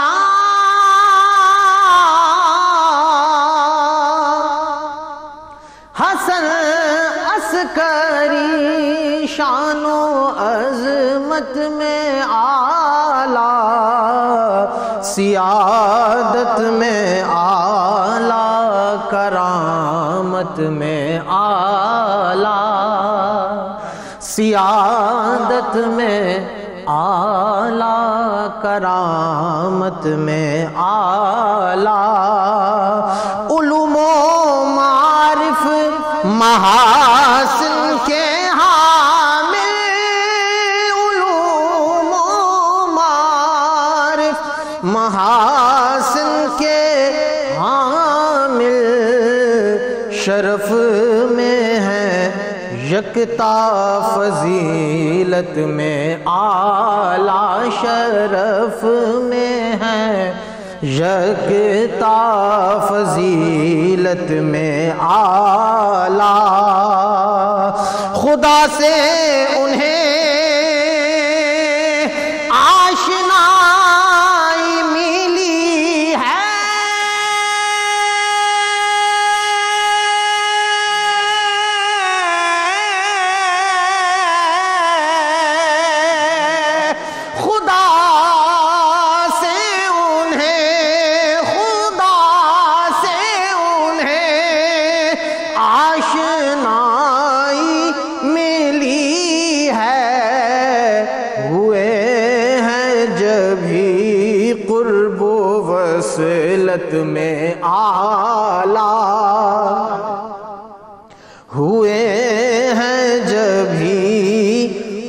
F: حسن عسکری شان و عظمت میں اعلیٰ، سیادت میں اعلیٰ، کرامت میں اعلیٰ، سیادت میں اعلیٰ، کرامت میں اعلیٰ، علوم و معارف محاسن کے حامل، علوم و معارف محاسن کے حامل، شرف میں ہے یکتا، فضیلت میں اعلیٰ، شرف میں ہے یکتا، فضیلت میں اعلیٰ، خدا سے انہیں آشنائی ملی ہے، خدا سے انہیں، خدا سے انہیں آشنائی ملی ہے، ہوئے ہیں جبھی قرب و وصلت میں اعلیٰ، ہوئے ہیں جبھی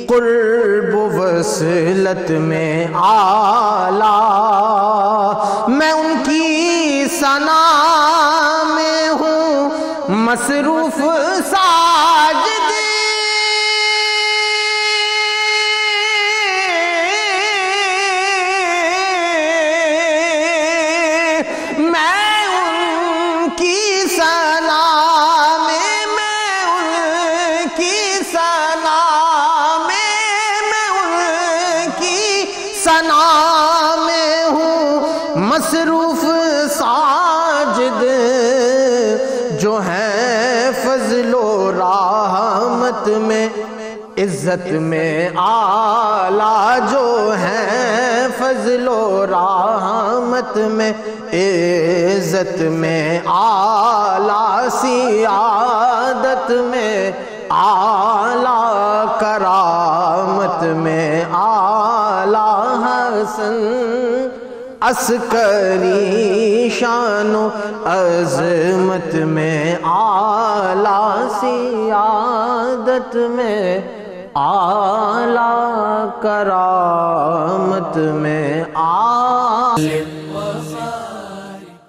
F: قرب و وصلت میں اعلیٰ، میں ان کی ثنا میں ہوں مصروف ساجد، میں ان کی ثنا میں، میں ان کی ثنا میں، میں ان جو ہیں فضل و رحمت میں عزت میں اعلیٰ، جو ہیں فضل و رحمت میں عزت میں اعلیٰ، سعادت میں اعلیٰ، کرامت میں اعلیٰ، حسن عسکری شان و عظمت میں اعلیٰ، سعادت میں اعلیٰ، کرامت میں اعلیٰ.